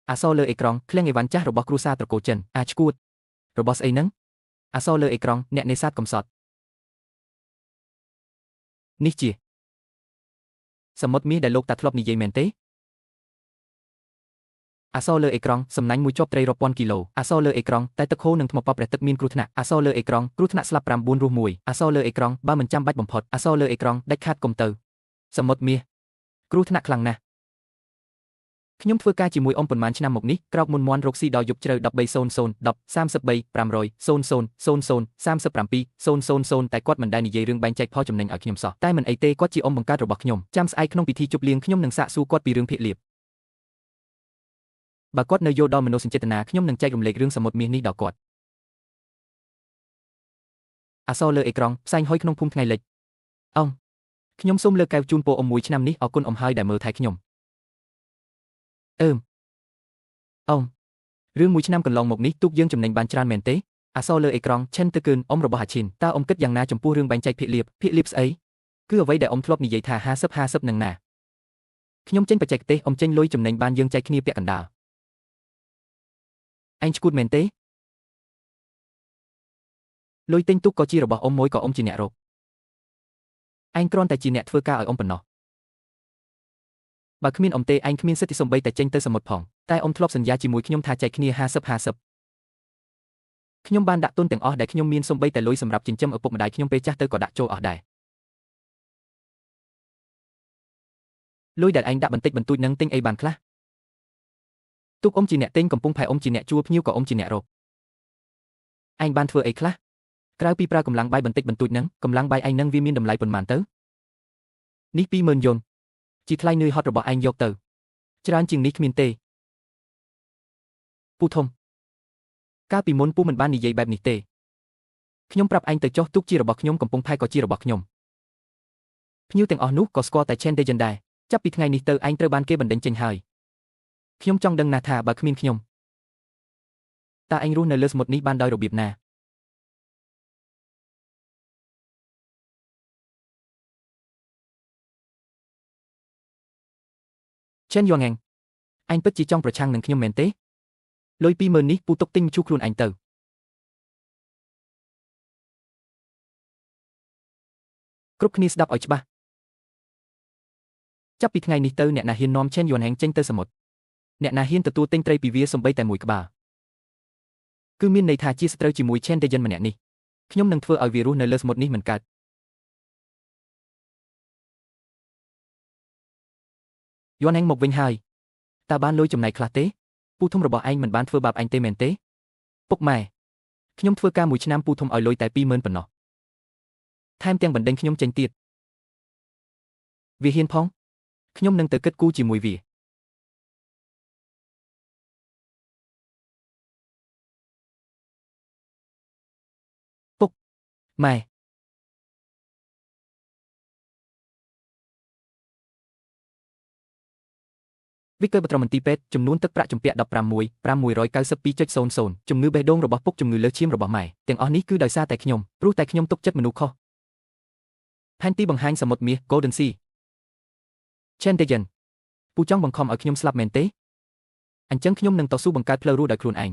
អក្សរលើអេក្រង់ឃ្លាំងអីវ៉ាន់ចាស់របស់គ្រួសារត្រកូលចិនឈួតរបស់ស្អីហ្នឹងអក្សរលើអេក្រង់អ្នកនេសាទកំសត់នេះជាសមុទ្រមាសដែលលោកតាធ្លាប់និយាយមែនទេអក្សរលើអេក្រង់សំណាញ់មួយជាប់ត្រីរាប់ពាន់គីឡូអក្សរលើអេក្រង់តែទឹកហូរនិងថ្មប៉ព្រះទឹកមានគ្រោះថ្នាក់អក្សរលើអេក្រង់គ្រោះថ្នាក់ស្លាប់9រស់1អក្សរលើអេក្រង់បើមិនចាំបាច់បំផុតអក្សរលើអេក្រង់ដាច់ខាតកុំទៅសមុទ្រមាសគ្រោះថ្នាក់ខ្លាំងណាស់ខ្ញុំធ្វើការជាមួយអ៊ំប៉ុន្មានឆ្នាំមកនេះក្រោកមុនមន់រកស៊ីដល់យប់ជ្រៅ13:00 10:33 500 00 37 00 តែគាត់មិនដែលនិយាយរឿងបែងចែកផលចំណេញឲ្យខ្ញុំសោះតែមិនអីទេគាត់ជាអ៊ំបង្កើតរបស់ខ្ញុំចាំស្អែកក្នុងពិធីជប់លៀងខ្ញុំនឹងសាកសួរគាត់ពីរឿងភាគលាភបើគាត់នៅយល់ដល់មនោសញ្ចេតនាខ្ញុំនឹងចែករំលែករឿងសមុទ្រមាសនេះដល់គាត់អក្សរលើអេក្រង់ផ្សែងហុយក្នុងភូមិថ្ងៃលិចអ៊ំខ្ញុំសូមលើកកែវជូនពរអ៊ំមួយឆ្នាំនេះអរគុណអ៊ំហើយដែលមើលថែខ្ញុំអ៊ំរឿងមួយឆ្នាំកន្លងមកនេះទូកយើងចំណេញបានច្រើនមែនទេអក្សរលើអេក្រង់ឆិនទៅគឿនអ៊ំរបស់ហាឈិនតើអ៊ំគិតយ៉ាងណាចំពោះរឿងបែងចែកភាគលាភស្អីគឺអ្វីដែលអ៊ំធ្លាប់និយាយថា50-50នឹងណាខ្ញុំចេញបច្ចេកទេសអ៊ំចេញលុយចំណេញបានយើងចែកគ្នាពាក់កណ្ដាលឯងឈួតមែនទេលុយទិញទូកក៏ជារបស់អ៊ំមួយក៏អ៊ំជាអ្នករកឯងគ្រាន់តែជាអ្នកធ្វើការឲ្យអ៊ំប៉ុណ្ណោះបើគ្មានអ៊ំទេឯងគ្មានសិទ្ធិសូម្បីតែចេញទៅសមុទ្រផងតែអ៊ំធ្លាប់សន្យាជាមួយខ្ញុំថាចែកគ្នា50-50ខ្ញុំបានដាក់ទុនទាំងអស់ដែលខ្ញុំមានសូម្បីតែលុយសម្រាប់ចិញ្ចឹមឪពុកម្ដាយខ្ញុំពេលចាស់ទៅក៏ដាក់ចូលអស់ដែរលុយដែលឯងដាក់បន្តិចបន្តួចនឹងទិញអីបានខ្លះទូកអ៊ំជាអ្នកទិញកំពុងផែអ៊ំជាអ្នកជួលភ្ញៀវក៏អ៊ំជាអ្នករកឯងបានធ្វើអីខ្លះក្រៅពីប្រើកម្លាំងបាយបន្តិចបន្តួចនឹងកម្លាំងបាយឯងនឹងវាមានតម្លៃប៉ុន្មានទៅនេះ20000យន់ជាថ្លៃនឿយហត់របស់ឯងយកទៅច្រើនជាងនេះគ្មានទេពូធំកាលពីមុនពូមិនបាននិយាយបែបនេះទេខ្ញុំប្រាប់ឯងទៅចុះទូកជារបស់ខ្ញុំកំពុងផែក៏ជារបស់ខ្ញុំភ្ញៀវទាំងអស់នោះក៏ស្គាល់តែ Chen Dejen ដែរចាប់ពីថ្ងៃនេះទៅឯងត្រូវបានគេបណ្ដេញចេញហើយខ្ញុំចង់ដឹងណាស់ថាបើគ្មានខ្ញុំតើឯងរស់នៅលើសមុទ្រនេះបានដោយរបៀបណាChen Yuangang ឯងពិតជាចង់ប្រឆាំងនឹងខ្ញុំមែនទេលុយ20000នេះពូទុកទិញមជូរខ្លួនឯងទៅគ្រប់គ្នាស្ដាប់ឲ្យច្បាស់ចាប់ពីថ្ងៃនេះទៅអ្នកណាហ៊ាននាំ Chen Yuangang ចេញទៅសមុទ្រអ្នកណាហ៊ានទទួលទិញត្រីពីវាសំបីតែមួយក្បាលគឺមានន័យថាជាសត្រូវជាមួយ Chen Dejen ម្នាក់នេះខ្ញុំនឹងធ្វើឲ្យវារស់នៅលើសមុទ្រនេះមិនកើតYuangang មកវិញហើយតើបានលុយចំណាយខ្លះទេពូធំរបស់ឯងមិនបានធ្វើបាបឯងទេមែនទេពុកម៉ែខ្ញុំធ្វើការមួយឆ្នាំពូធំឲ្យលុយតែ20000ប៉ុណ្ណោះថែមទាំងបណ្ដេញខ្ញុំចេញទៀតវាហ៊ានផងខ្ញុំនឹងទៅគិតគូរជាមួយវាពុកម៉ែវិកលបត្រមន្ទីរពេទ្យចំនួនទឹកប្រាក់ជំពាក់15592.00ជំងឺបេះដូងរបស់ពុកជំងឺលើសឈាមរបស់ម៉ែទាំងអស់នេះគឺដោយសារតែខ្ញុំព្រោះតែខ្ញុំទុកចិត្តមនុស្សខុសផែនទីបង្ហាញសមុទ្រមាស Golden Sea Chen Dejen ពូចង់បង្ខំឲ្យខ្ញុំស្លាប់មែនទេអញ្ចឹងខ្ញុំនឹងតស៊ូបង្កើតផ្លូវរស់ដោយខ្លួនឯង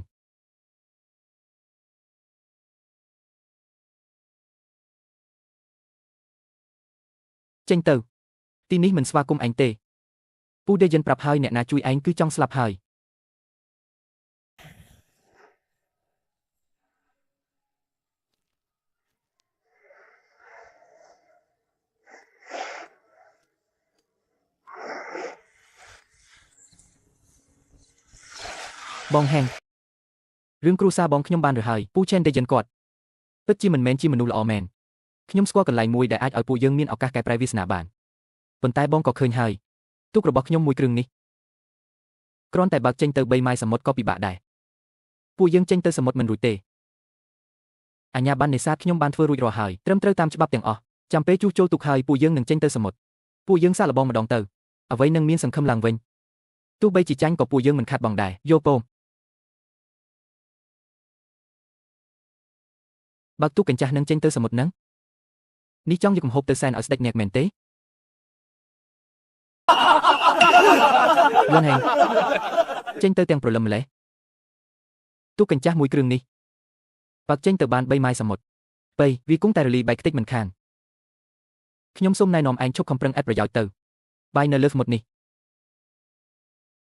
ចេញទៅទីនេះមិនស្វាគមន៍ឯងទេពូ Dejen ប្រាប់ហើយអ្នកណាជួយឯងគឺចង់ស្លាប់ហើយបងហែងរឿងគ្រួសារបងខ្ញុំបានរើសហើយពូ Chen Dejen គាត់ពិតជាមិនមែនជាមនុស្សល្អមែនខ្ញុំស្គាល់កន្លែងមួយដែលអាចឲ្យពួកយើងមានឱកាសកែប្រែវាសនាបានប៉ុន្តែបងក៏ឃើញហើយទូករបស់ខ្ញុំមួយគ្រឿងនេះគ្រាន់តែបើកចេញទៅ3ម៉ាយសមុទ្រក៏ពិបាកដែរពួកយើងចេញទៅសមុទ្រមិនរួចទេអាជ្ញាប័ណ្ណនេសាទខ្ញុំបានធ្វើរួចរាល់ហើយត្រឹមត្រូវតាមច្បាប់ទាំងអស់ចាំពេលជួសជុលទូកហើយពួកយើងនឹងចេញទៅសមុទ្រពួកយើងសាកល្បងម្ដងទៅអ្វីនឹងមានសង្ឃឹមឡើងវិញទោះបីជាចាញ់ក៏ពួកយើងមិនខាត់បងដែរយល់ពងបើកទូកកញ្ចាស់នឹងចេញទៅសមុទ្រនឹងនេះចង់យកកំហូបទៅសែនឲ្យស្ដេចអ្នកមែនទេយន់ហេង ចេញទៅទាំងព្រលឹមម្លេះទូកញ្ចាស់មួយគ្រឿងនេះបើកចេញទៅបាន3ម៉ាយសមុទ្របីវាគង់តែរលីបែកខ្ទេចមិនខានខ្ញុំសូមណែនាំឯងឈប់ខំប្រឹងអត់ប្រយោជន៍ទៅបាយនៅលើសមុទ្រនេះ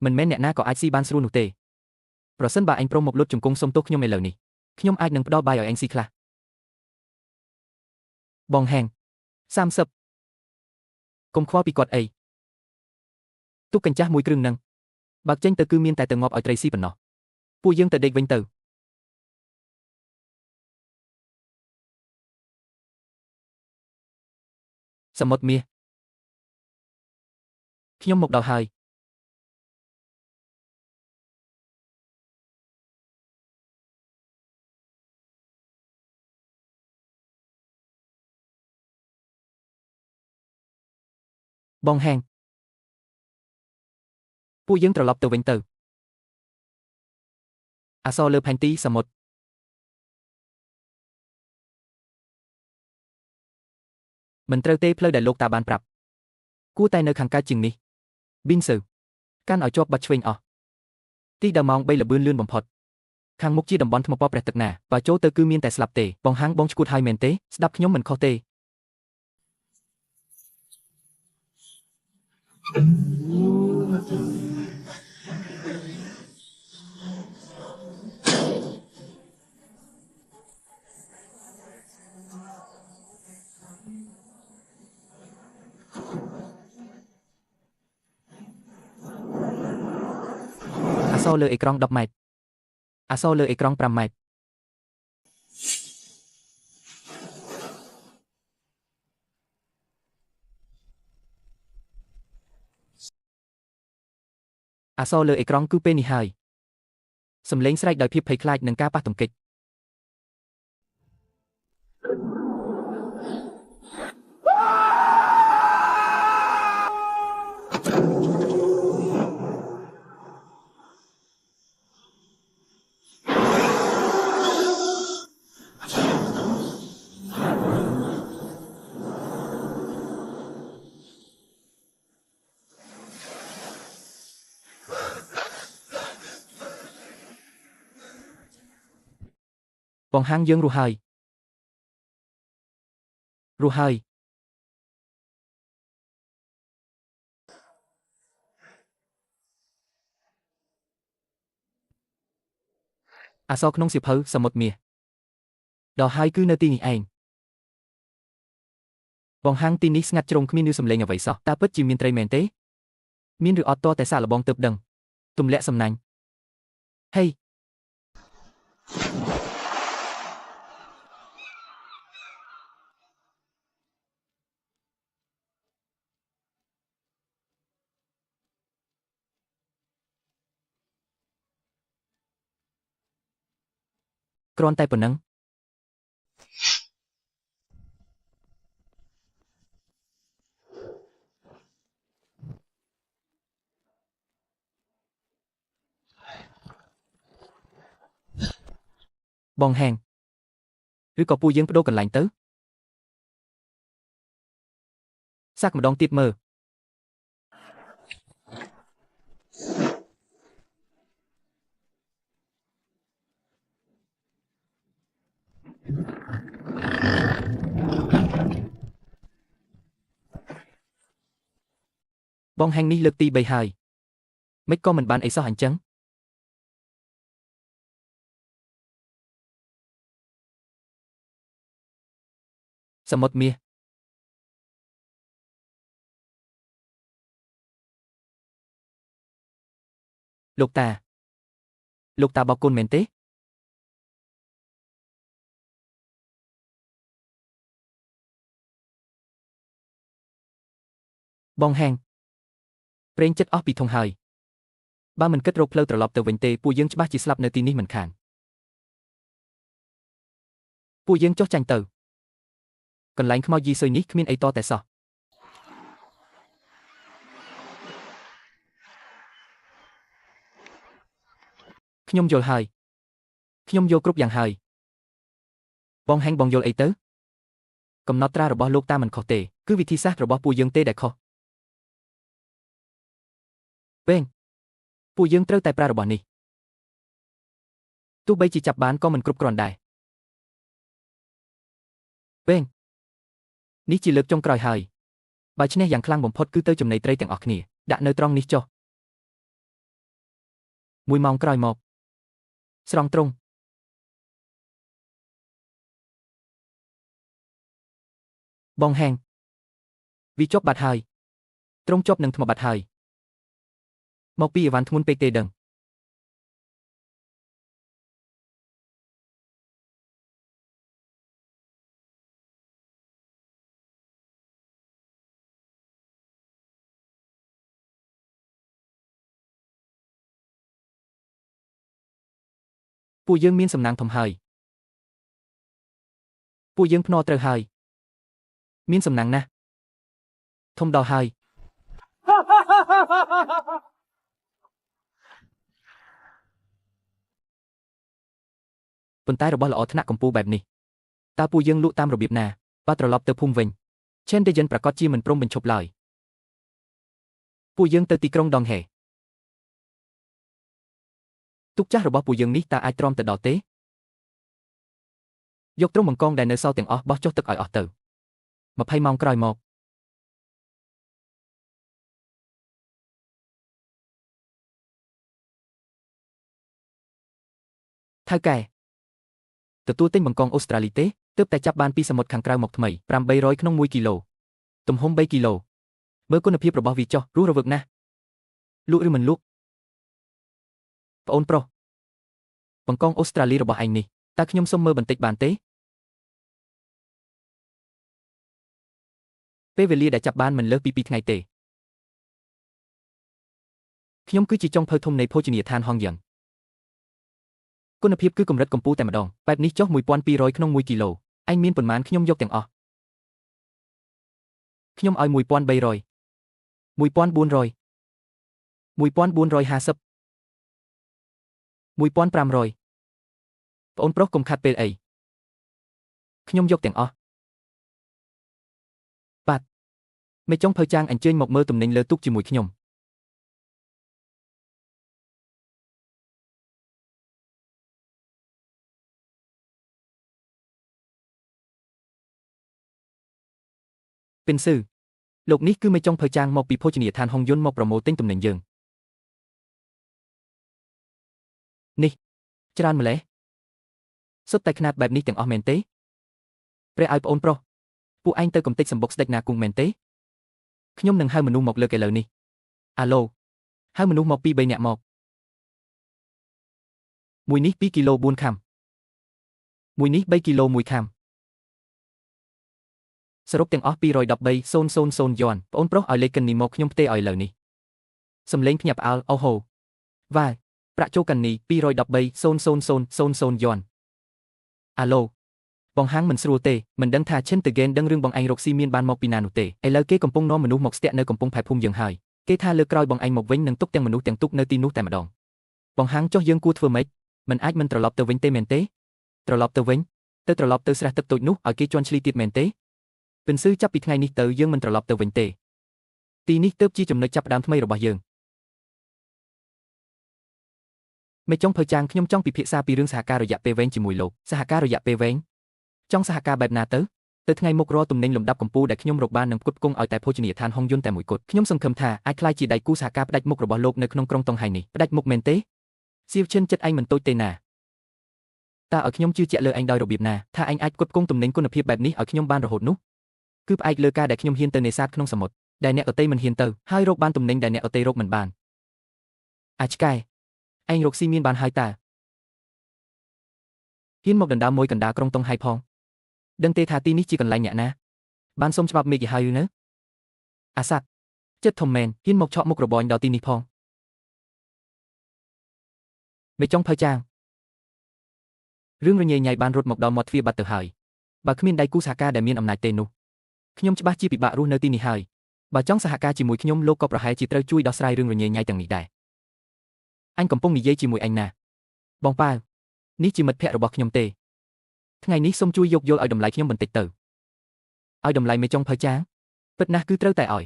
មិនមែនអ្នកណាក៏អាចស៊ីបានស្រួលនោះទេប្រសិនបើឯងព្រមមកលុតជង្គង់សុំទោសខ្ញុំឥឡូវនេះខ្ញុំអាចនឹងផ្ដល់បាយឲ្យឯងស៊ីខ្លះបងហែង30កុំខ្វល់ពីគាត់អីទូកកញ្ចាស់មួយគ្រឿងហ្នឹងបើកចេញទៅគឺមានតែទៅងាប់ឲ្យត្រីស៊ីប៉ុណ្ណោះពួកយើងទៅដេកវិញទៅសមុទ្រមាសខ្ញុំមកដល់ហើយបងហែងពួកយើងត្រឡប់ទៅវិញទៅអក្សរលើផែនទីសមុទ្រមិនត្រូវទេផ្លូវដែលលោកតាបានប្រាប់គួរតែនៅខាងកើតជាងនេះប៊ីនស៊ើកាន់ឲ្យជាប់បាត់ឆ្វេងអស់ទីដល់ម៉ោង3ល្បឿនលឿនបំផុតខាងមុខជាតំបន់ថ្មពណ៌ព្រះទឹកណាបើចូលទៅគឺមានតែស្លាប់ទេបងហាងបងឈួតហើយមែនទេស្ដាប់ខ្ញុំមិនខុសទេអក្សរលើអេក្រង់10ម៉ែត្រអក្សរលើអេក្រង់5ម៉ែត្រអក្សរលើអេក្រង់គឺពេលនេះហើយសំឡេងស្រែកដោយភាពភ័យខ្លាចនឹងការប៉ះទង្គិចបងហាងយើងរស់ហើយរស់ហើយអក្សរក្នុងសៀវភៅសមុទ្រមាសដល់ហើយគឺនៅទីនេះឯងបងហាងទីនេះស្ងាត់ជ្រុងគ្មាននូវសំឡេងអ្វីសោះតើពិតជាមានត្រីមែនទេមានឬអត់តតែសាកល្បងទើបដឹងទម្លាក់សំណាញ់ហេគ្រាន់តែប៉ុណ្ណឹងបងហែងឬក៏ពួកយើងបដូរកន្លែងទៅសាកម្ដងទៀតមើលបងហែងនេះលើកទី3ហើយមិនក៏មិនបានអីសោះអញ្ចឹងសមុទ្រមាសលោកតាបោកគុណមែនទេបងហែងប្រេងចិត្តអស់ពីធុងហើយបើមិនគិតរកផ្លូវត្រឡប់ទៅវិញទេពួកយើងច្បាស់ជាស្លាប់នៅទីនេះមិនខានពួកយើងចុះចាញ់ទៅកន្លែងខ្មោចយីស៊ុយនេះគ្មានអីតតែសោះខ្ញុំយល់ហើយខ្ញុំយល់គ្រប់យ៉ាងហើយបងហែងបងយល់អីទៅកំណត់ត្រារបស់លោកតាមិនខុសទេគឺវិធីសាស្ត្ររបស់ពួកយើងទេដែលខុសវែង ពួកយើងត្រូវតែប្រើរបស់នេះទោះបីជាចាប់បានក៏មិនគ្រប់គ្រាន់ដែរពេលនេះជាលើកចុងក្រោយហើយបើឈ្នះយ៉ាងខ្លាំងបំផុតគឺទៅចំណីត្រីទាំងអស់គ្នាដាក់នៅត្រង់នេះចុះ1 ម៉ោងក្រោយមកស្រង់ត្រង់បងហែងវាជាប់បាត់ហើយត្រង់ជាប់នឹងថ្មបាត់ហើយមកពីអីវ៉ាន់ធ្ងន់ពេកទេដឹងពួកយើងមានសំណាងធំហើយពួកយើងភ្នាល់ត្រូវហើយមានសំណាងណាស់ធំដល់ហើយប៉ុន្តែរបស់ល្អថ្នាក់កម្ពុជាបែបនេះតើពួកយើងលក់តាមរបៀបណាបើត្រឡប់ទៅភូមិវិញ Chen Dejen ប្រកាសជាមិនព្រមបញ្ឈប់ឡើយពួកយើងទៅទីក្រុងដងហេទុកចាស់របស់ពួកយើងនេះតើអាចទ្រាំទៅដល់ទេយកទ្រង់បង្កងដែលនៅសល់ទាំងអស់បោះចុះទឹកឲ្យអស់ទៅ20 ម៉ោងក្រោយមកថៅកែទទួលទិញបង្កងអូស្ត្រាលីទេទើបតែចាប់បានពីសមុទ្រខាងក្រៅមកថ្មី800ក្នុង1គីឡូទំហំ3គីឡូមើលគុណភាពរបស់វាចុះរស់រវើកណាស់លក់ឬមិនលក់ប្អូនប្រុសបង្កងអូស្ត្រាលីរបស់ឯងនេះតើខ្ញុំសុំមើលបន្តិចបានទេពេលវេលាដែលចាប់បានមិនលើសពី2ថ្ងៃទេខ្ញុំគឺជាចុងភៅធំនៃភោជនីយដ្ឋានហងយ៉ាងគុណភាពគឺកម្រិតកម្ពុជាតែម្ដងបែបនេះចុះ1200ក្នុង1គីឡូឯងមានប៉ុន្មានខ្ញុំយកទាំងអស់ខ្ញុំឲ្យ1300 1400 1450 1500ប្អូនប្រុសកុំខាត់ពេលអីខ្ញុំយកទាំងអស់បាទមេចុងភៅចាងអញ្ជើញមកមើលទំនិញលើទូកជាមួយខ្ញុំពិនស៊ឺលោកនេះគឺមេចុងភៅចាងមកពីភោជនីយដ្ឋានហុងយុនមកប្រម៉ូទិញទំនិញយើងនេះច្រើនម្ល៉េះសុទ្ធតែខ្នាតបែបនេះទាំងអស់មែនទេព្រះឲ្យប្អូនប្រុសពួកឯងទៅកំទេចសម្បុកស្ដេចណាគង់មែនទេខ្ញុំនឹងហៅមនុស្សមកលើកឥឡូវនេះអាឡូហៅមនុស្សមកពី3នាក់មកមួយនេះ2គីឡូ4ខាំមួយនេះ3គីឡូ1ខាំសរុបទាំងអស់213,000 យួនប្អូនប្រុសឲ្យលេខកិននីមកខ្ញុំផ្ទេរឲ្យឥឡូវនេះសំលេងភ្ញាក់ផ្អើលអូហូវ៉ាប្រាក់ចូលកិននី213,000 យួនអាឡូបងហាងមិនស្រួលទេមិនដឹងថាឈិនតឺហ្គេនដឹងរឿងបងឯងរកស៊ីមានបានមកពីណានោះទេឥឡូវគេកំពុងនាំមនុស្សមកស្ទាក់នៅកំពង់ផែភូមិយើងហើយគេថាលើកក្រោយបងឯងមកវិញនឹងទុកទាំងមនុស្សទាំងទុកនៅទីនោះតែម្ដងបងហាងចុះយើងគួរធ្វើម៉េចមិនអាចមិនត្រឡប់ទៅវិញទេមែនទេត្រឡប់ទៅវិញត្រឡប់ទៅស្រះទឹកតូចនោះឲ្យគេជន់ឈ្លីទៀតមែនទេពិនស៊ឺចាប់ពីថ្ងៃនេះទៅយើងមិនត្រឡប់ទៅវិញទេទីនេះទើបជាចំណុចចាប់ផ្ដើមថ្មីរបស់យើងមេចុងភៅចាងខ្ញុំចង់ពិភាក្សាពីរឿងសហការរយៈពេលវែងជាមួយលោកសហការរយៈពេលវែងចង់សហការបែបណាទៅថ្ងៃមុខរាល់ទំនិញលំដាប់កម្ពុជាដែលខ្ញុំរកបាននឹងផ្គត់ផ្គង់ឲ្យតែភោជនីយដ្ឋានហុងយុនតែមួយគត់ខ្ញុំសង្ឃឹមថាអាចក្លាយជាដៃគូសហការផ្ដាច់មុខរបស់លោកនៅក្នុងក្រុងតុងហៃនេះផ្ដាច់មុខមែនទេសៀវឈិនចិត្តឯងមិនតូចទេណាតើឲ្យខ្ញុំជឿជាក់លើឯងដោយរបៀបណាថាឯងអាចផ្គត់ផ្គង់ទំនិញគុណភាពបែបនេះឲ្យខ្ញុំបានរហូតនោះគឺផ្អែកលើការដែលខ្ញុំហ៊ានទៅនេសាទក្នុងសមុទ្រដែលអ្នកដទៃមិនហ៊ានទៅហើយរកបានទំនិញដែលអ្នកដទៃរកមិនបានអាចឆ្កែឯងរកស៊ីមានបានហើយតើហ៊ានមកដណ្ដើមមួយកណ្ដាលក្រុងតុងហៃផងដឹងទេថាទីនេះជាកន្លែងអ្នកណាបានសុំច្បាប់មេឃហើយនៅអាសាត់ចិត្តធំមែនហ៊ានមកឆក់មុខរបរដល់ទីនេះផងមេចុងភៅចាងរឿងរញ៉េញ៉ៃបានរត់មកដល់មាត់ទ្វារបាត់ទៅហើយបើគ្មានដៃគូសហការដែលមានអំណាចទេនោះខ្ញុំច្បាស់ជាពិបាករស់នៅទីនេះហើយបើចង់សហការជាមួយខ្ញុំលោកក៏ប្រហែលជាត្រូវជួយដោះស្រាយរឿងរញ៉េញ៉ៃទាំងនេះដែរអញកំពុងនិយាយជាមួយអញណាបងប៉ាវនេះជាមិត្តភក្តិរបស់ខ្ញុំទេថ្ងៃនេះសូមជួយយកយល់ឲ្យតម្លៃខ្ញុំបន្តិចទៅឲ្យតម្លៃមេចុងភៅចាងពិតណាស់គឺត្រូវតែឲ្យ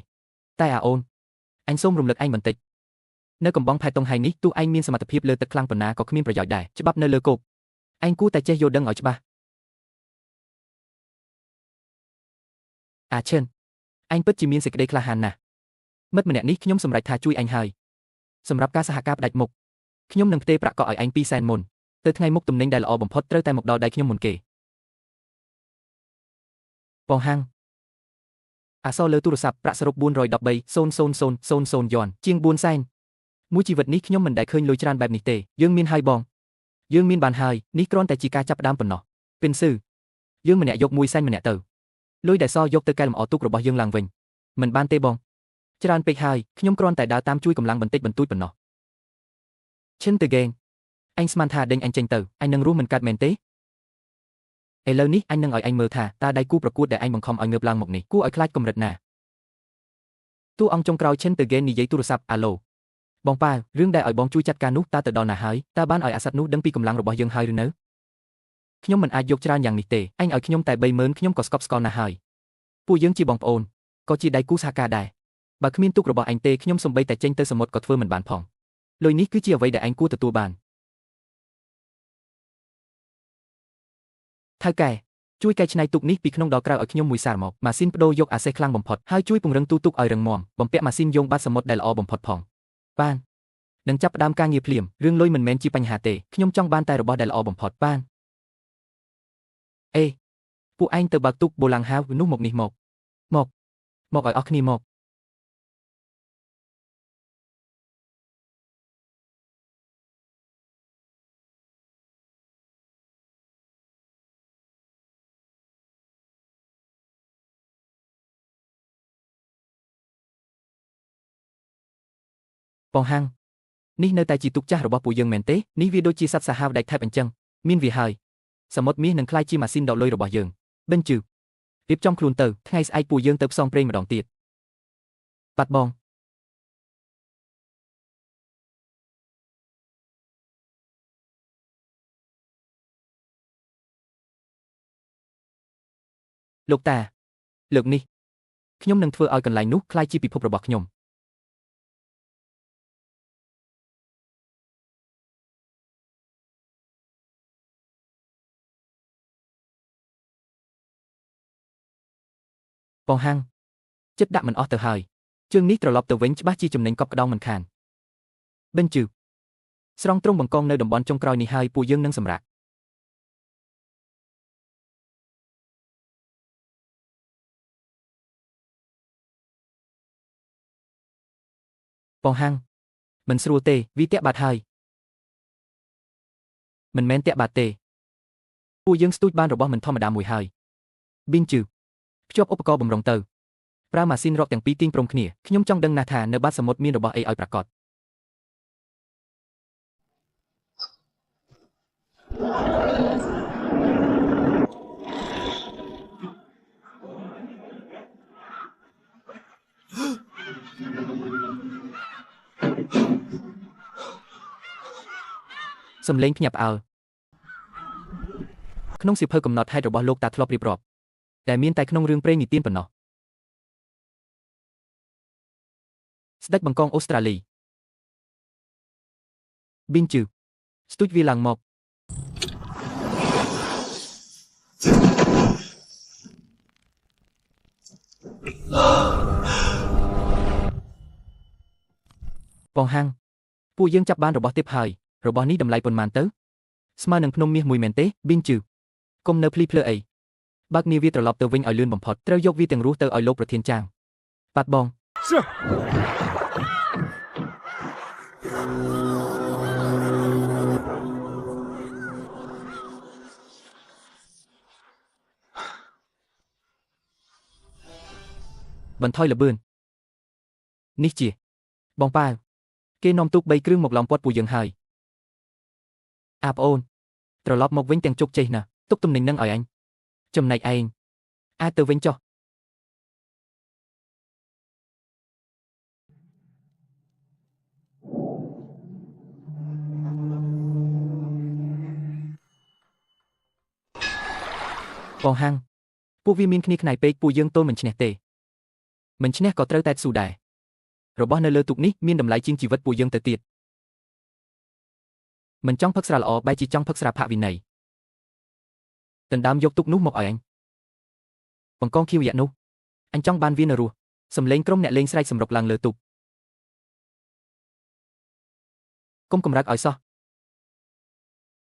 តែអាអូនអញសូមរំលឹកឯងបន្តិច នៅកំបងផែតុងហៃនេះទោះឯងមានសមត្ថភាពលើទឹកខ្លាំងប៉ុណ្ណាក៏គ្មានប្រយោជន៍ដែរច្បាប់នៅលើគោកឯងគួរតែចេះយល់ដឹងឲ្យច្បាស់អាឈិនឯងពិតជាមានសេចក្តីក្លាហានណាស់មិត្តម្នាក់នេះខ្ញុំសម្រេចថាជួយឯងហើយសម្រាប់ការសហការផ្ដាច់មុខខ្ញុំនឹងផ្ទេរប្រាក់កក់ឲ្យឯង200,000មុនទៅថ្ងៃមុខទំនិញដែលល្អបំផុតត្រូវតែមកដល់ដៃខ្ញុំមុនគេបងហាំងអក្សរលើទូរស័ព្ទប្រាក់សរុប413,000,000 យន់ជាង400,000មួយជីវិតនេះខ្ញុំមិនដែលឃើញលុយច្រើនបែបនេះទេយើងមានហើយបងយើងមានបានហើយនេះគ្រាន់តែជាការចាប់ផ្ដើមប៉ុណ្ណោះពិនស៊ឺយើងម្នាក់យក100,000ម្នាក់ទៅលុយដែលសល់យកទៅកែលម្អទូករបស់យើងឡើងវិញមិនបានទេបងច្រើនពេកហើយខ្ញុំគ្រាន់តែដើរតាមជួយកម្លាំងបន្តិចបន្តួចប៉ុណ្ណោះឈិនទៅហ្គេងអញស្មានថាដេញអញចេញទៅអញនឹងរស់មិនកាត់មែនទេឥឡូវនេះអញនឹងឲ្យអញមើលថាតើដៃគូប្រកួតដែលអញបង្ខំឲ្យងើបឡើងមកនេះគួរឲ្យខ្លាចកម្រិតណាតួអង្គចុងក្រោយឈិនទៅហ្គេងនិយាយទូរស័ព្ទអាឡូបងប៉ារឿងដែលឲ្យបងជួយចាត់ការនោះតើទៅដល់ណាហើយតើបានឲ្យអាសត្វនោះដឹងពីកម្លាំងរបស់យើងហើយឬនៅខ្ញុំមិនអាចយកច្រើនយ៉ាងនេះទេអញឲ្យខ្ញុំតែ30,000ខ្ញុំក៏ស្កប់ស្កល់ណាស់ហើយពួកយើងជាបងប្អូនក៏ជាដៃគូសហការដែរបើគ្មានទូករបស់អញទេខ្ញុំសំបីតែចេញទៅសមុទ្រក៏ធ្វើមិនបានផងលុយនេះគឺជាអ្វីដែលអញគួរទទួលបានថៅកែជួយកែច្នៃទូកនេះពីក្នុងដល់ក្រៅឲ្យខ្ញុំមួយសារមកម៉ាស៊ីនបដូរយកអាសេសខ្លាំងបំផុតហើយជួយពង្រឹងទូកឲ្យរឹងមាំបំពាក់ម៉ាស៊ីនយងបាតសមុទ្រដែលល្អបំផុតផងបាននឹងចាប់ផ្ដើមការងារភ្លាមរឿងលុយមិនមែនជាបញ្ហាទេខ្ញុំចង់បានតែរបស់ដែលល្អបំផុតបានអេពួកឯងទៅបើកទូកបូឡាំងហាវនោះមកនេះមកឲ្យអស់គ្នាមកបងហាំងនេះនៅតែជាទូកចាស់របស់ពួកយើងមែនទេនេះវាដូចជាសត្វសាហាវដាច់ថែបអញ្ចឹងមានវាហើយសមុទ្រមាសនឹងក្លាយជាម៉ាស៊ីនដកលុយរបស់យើងបិនជឺរៀបចំខ្លួនទៅថ្ងៃស្អែកពួកយើងទៅផ្សងព្រេងម្ដងទៀតបាត់បងលោកតាលើកនេះខ្ញុំនឹងធ្វើឲ្យកន្លែងនោះក្លាយជាពិភពរបស់ខ្ញុំបងហាំងចិត្តដាក់មិនអស់ទៅហើយជើងនេះត្រឡប់ទៅវិញច្បាស់ជាចំណេញកប់ក្ដងមិនខានបិនជឺស្រង់ទ្រង់បង្កងនៅតំបន់ចុងក្រោយនេះហើយពួកយើងនឹងសម្រាកបងហាំងមិនស្រួលទេវាតាក់បាត់ហើយមិនមែនតាក់បាត់ទេពួកយើងស្ទូចបានរបស់មិនធម្មតាមួយហើយប៊ីនជឺភ្ជាប់ឧបករណ៍បំរុងទៅប្រើម៉ាស៊ីនរកទាំងពីរទាញព្រមគ្នាខ្ញុំចង់ដឹងណាស់ថានៅបាតសមុទ្រមានរបស់អីឲ្យប្រាកដសំឡេងភ្ញាក់ផ្អើលក្នុងសៀវភៅកំណត់ហេតុរបស់លោកតាធ្លាប់រៀបរាប់តែមានតែក្នុងរឿងព្រេងនិទានប៉ុណ្ណោះស្ដេចបង្កងអូស្ត្រាលីប៊ីនជឺស្ទូចវាឡើងមកបងហាំងពួកយើងចាប់បានរបស់ទេពហើយរបស់នេះតម្លៃប៉ុន្មានទៅស្មើនឹងភ្នំមាសមួយមែនទេប៊ីនជឺកុំនៅភ្លីភ្លើអីបើកនាវាត្រឡប់ទៅវិញឲ្យលឿនបំផុតត្រូវយកវាទាំងរស់ទៅឲ្យលោកប្រធានចាងបាត់បងបន្ថយល្បឿននេះជាបងប៉ាវគេនាំទូក3គ្រឿងមកឡោមព័ទ្ធពួកយើងហើយអាប្អូនត្រឡប់មកវិញទាំងជោគជ័យណាស់ទុកទំនិញនឹងឲ្យអញចំណែកឯងអាចទៅវិញចុះបងហាំងពួកវាមានគ្នាខ្នៃពេកពួកយើងទល់មិនឈ្នះទេមិនឈ្នះក៏ត្រូវតែស៊ូដែរ របស់នៅលើទូកនេះមានតម្លៃជាងជីវិតពួកយើងទៅទៀតមិនចង់ផឹកស្រាល្អបែរជាចង់ផឹកស្រាផាកវិន័យដណ្ដើមយកទូកនោះមកឲ្យអញបង្កងខៀវរយៈនោះអញចង់បានវានៅរស់សំឡេងក្រុមអ្នកលេងស្រែកសម្រុកឡើងលើទូកកុំកម្រើកឲ្យសោះ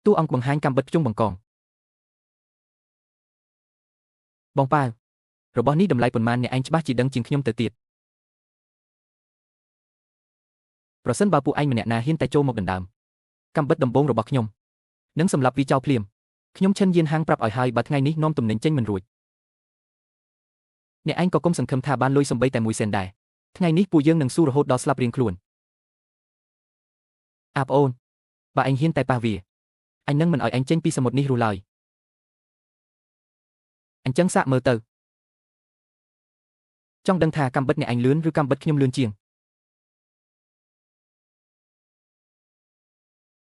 តួអង្គបង្ហាញកាំបិតភ្ជុងបង្កងបងប៉ាវរបស់នេះតម្លៃប៉ុន្មានអ្នកឯងច្បាស់ជាដឹងជាងខ្ញុំទៅទៀតប្រសិនបើពួកឯងម្នាក់ណាហ៊ានតែចូលមកដណ្ដើមកាំបិតដំបងរបស់ខ្ញុំនឹងសម្លាប់វាចោលភ្លាមខ្ញុំឈិនយានហាងប្រាប់ឲ្យហើយបើថ្ងៃនេះនាំទំនិញចេញមិនរួចអ្នកឯងក៏កុំសង្ឃឹមថាបានលុយសំបីតែ1 សេនដែរថ្ងៃនេះពួកយើងនឹងស៊ូរហូតដល់ស្លាប់រៀងខ្លួនអាប្អូនបើឯងហ៊ានតែប៉ះវាអញនឹងមិនឲ្យឯងចេញពីសមុទ្រនេះរស់ឡើយអញ្ចឹងសាកមើលទៅចង់ដឹងថាកាំបិតអ្នកឯងលឿនឬកាំបិតខ្ញុំលឿនជាង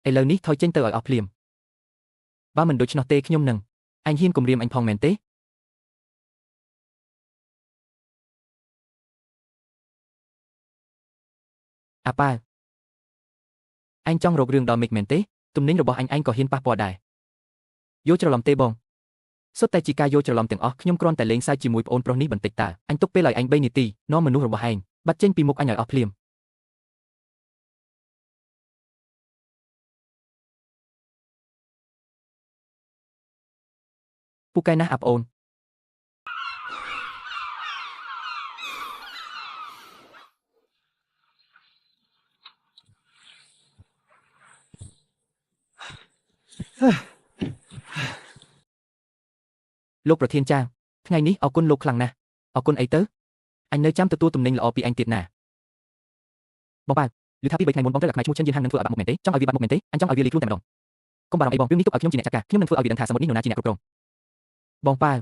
ឥឡូវនេះថយចេញទៅឲ្យអស់ភ្លាមបើមិនដូច្នោះទេខ្ញុំនឹងអញហ៊ានគំរាមអញផងមែនទេអាប៉ាអញចង់រករឿងដល់មេឃមែនទេទំនិញរបស់អញក៏ហ៊ានប៉ះពាល់ដែរយកច្រឡំទេបងសុទ្ធតែជាការយកច្រឡំទាំងអស់ខ្ញុំគ្រាន់តែលេងសើចជាមួយប្អូនប្រុសនេះបន្តិចតើអញទុកពេលឲ្យអញ3នាទីនាំមនុស្សរបស់ឯងបាត់ចេញពីមុខអញឲ្យអស់ភ្លាមពូកែណាស់អាប្អូនលោកប្រធានចាងថ្ងៃនេះអរគុណលោកខ្លាំងណាស់អរគុណអីទៅអញនៅចាំទទួលទំនិញល្អពីអញទៀតណាបងប៉ាឮថាពី3ថ្ងៃមុនបងត្រូវតែផ្នែកឈ្មោះចិនយានហាងនឹងធ្វើឲ្យបាត់មុខមែនទេចង់ឲ្យវាបាត់មុខមែនទេអញចង់ឲ្យវាលីខ្លួនតែម្ដងកុំបារម្ភអីបងរឿងនេះទុកឲ្យខ្ញុំជាអ្នកចាត់ការខ្ញុំនឹងធ្វើឲ្យវាដឹងថាសមុទ្រនេះនរណាជាអ្នកគ្រប់គ្រងបងប៉ា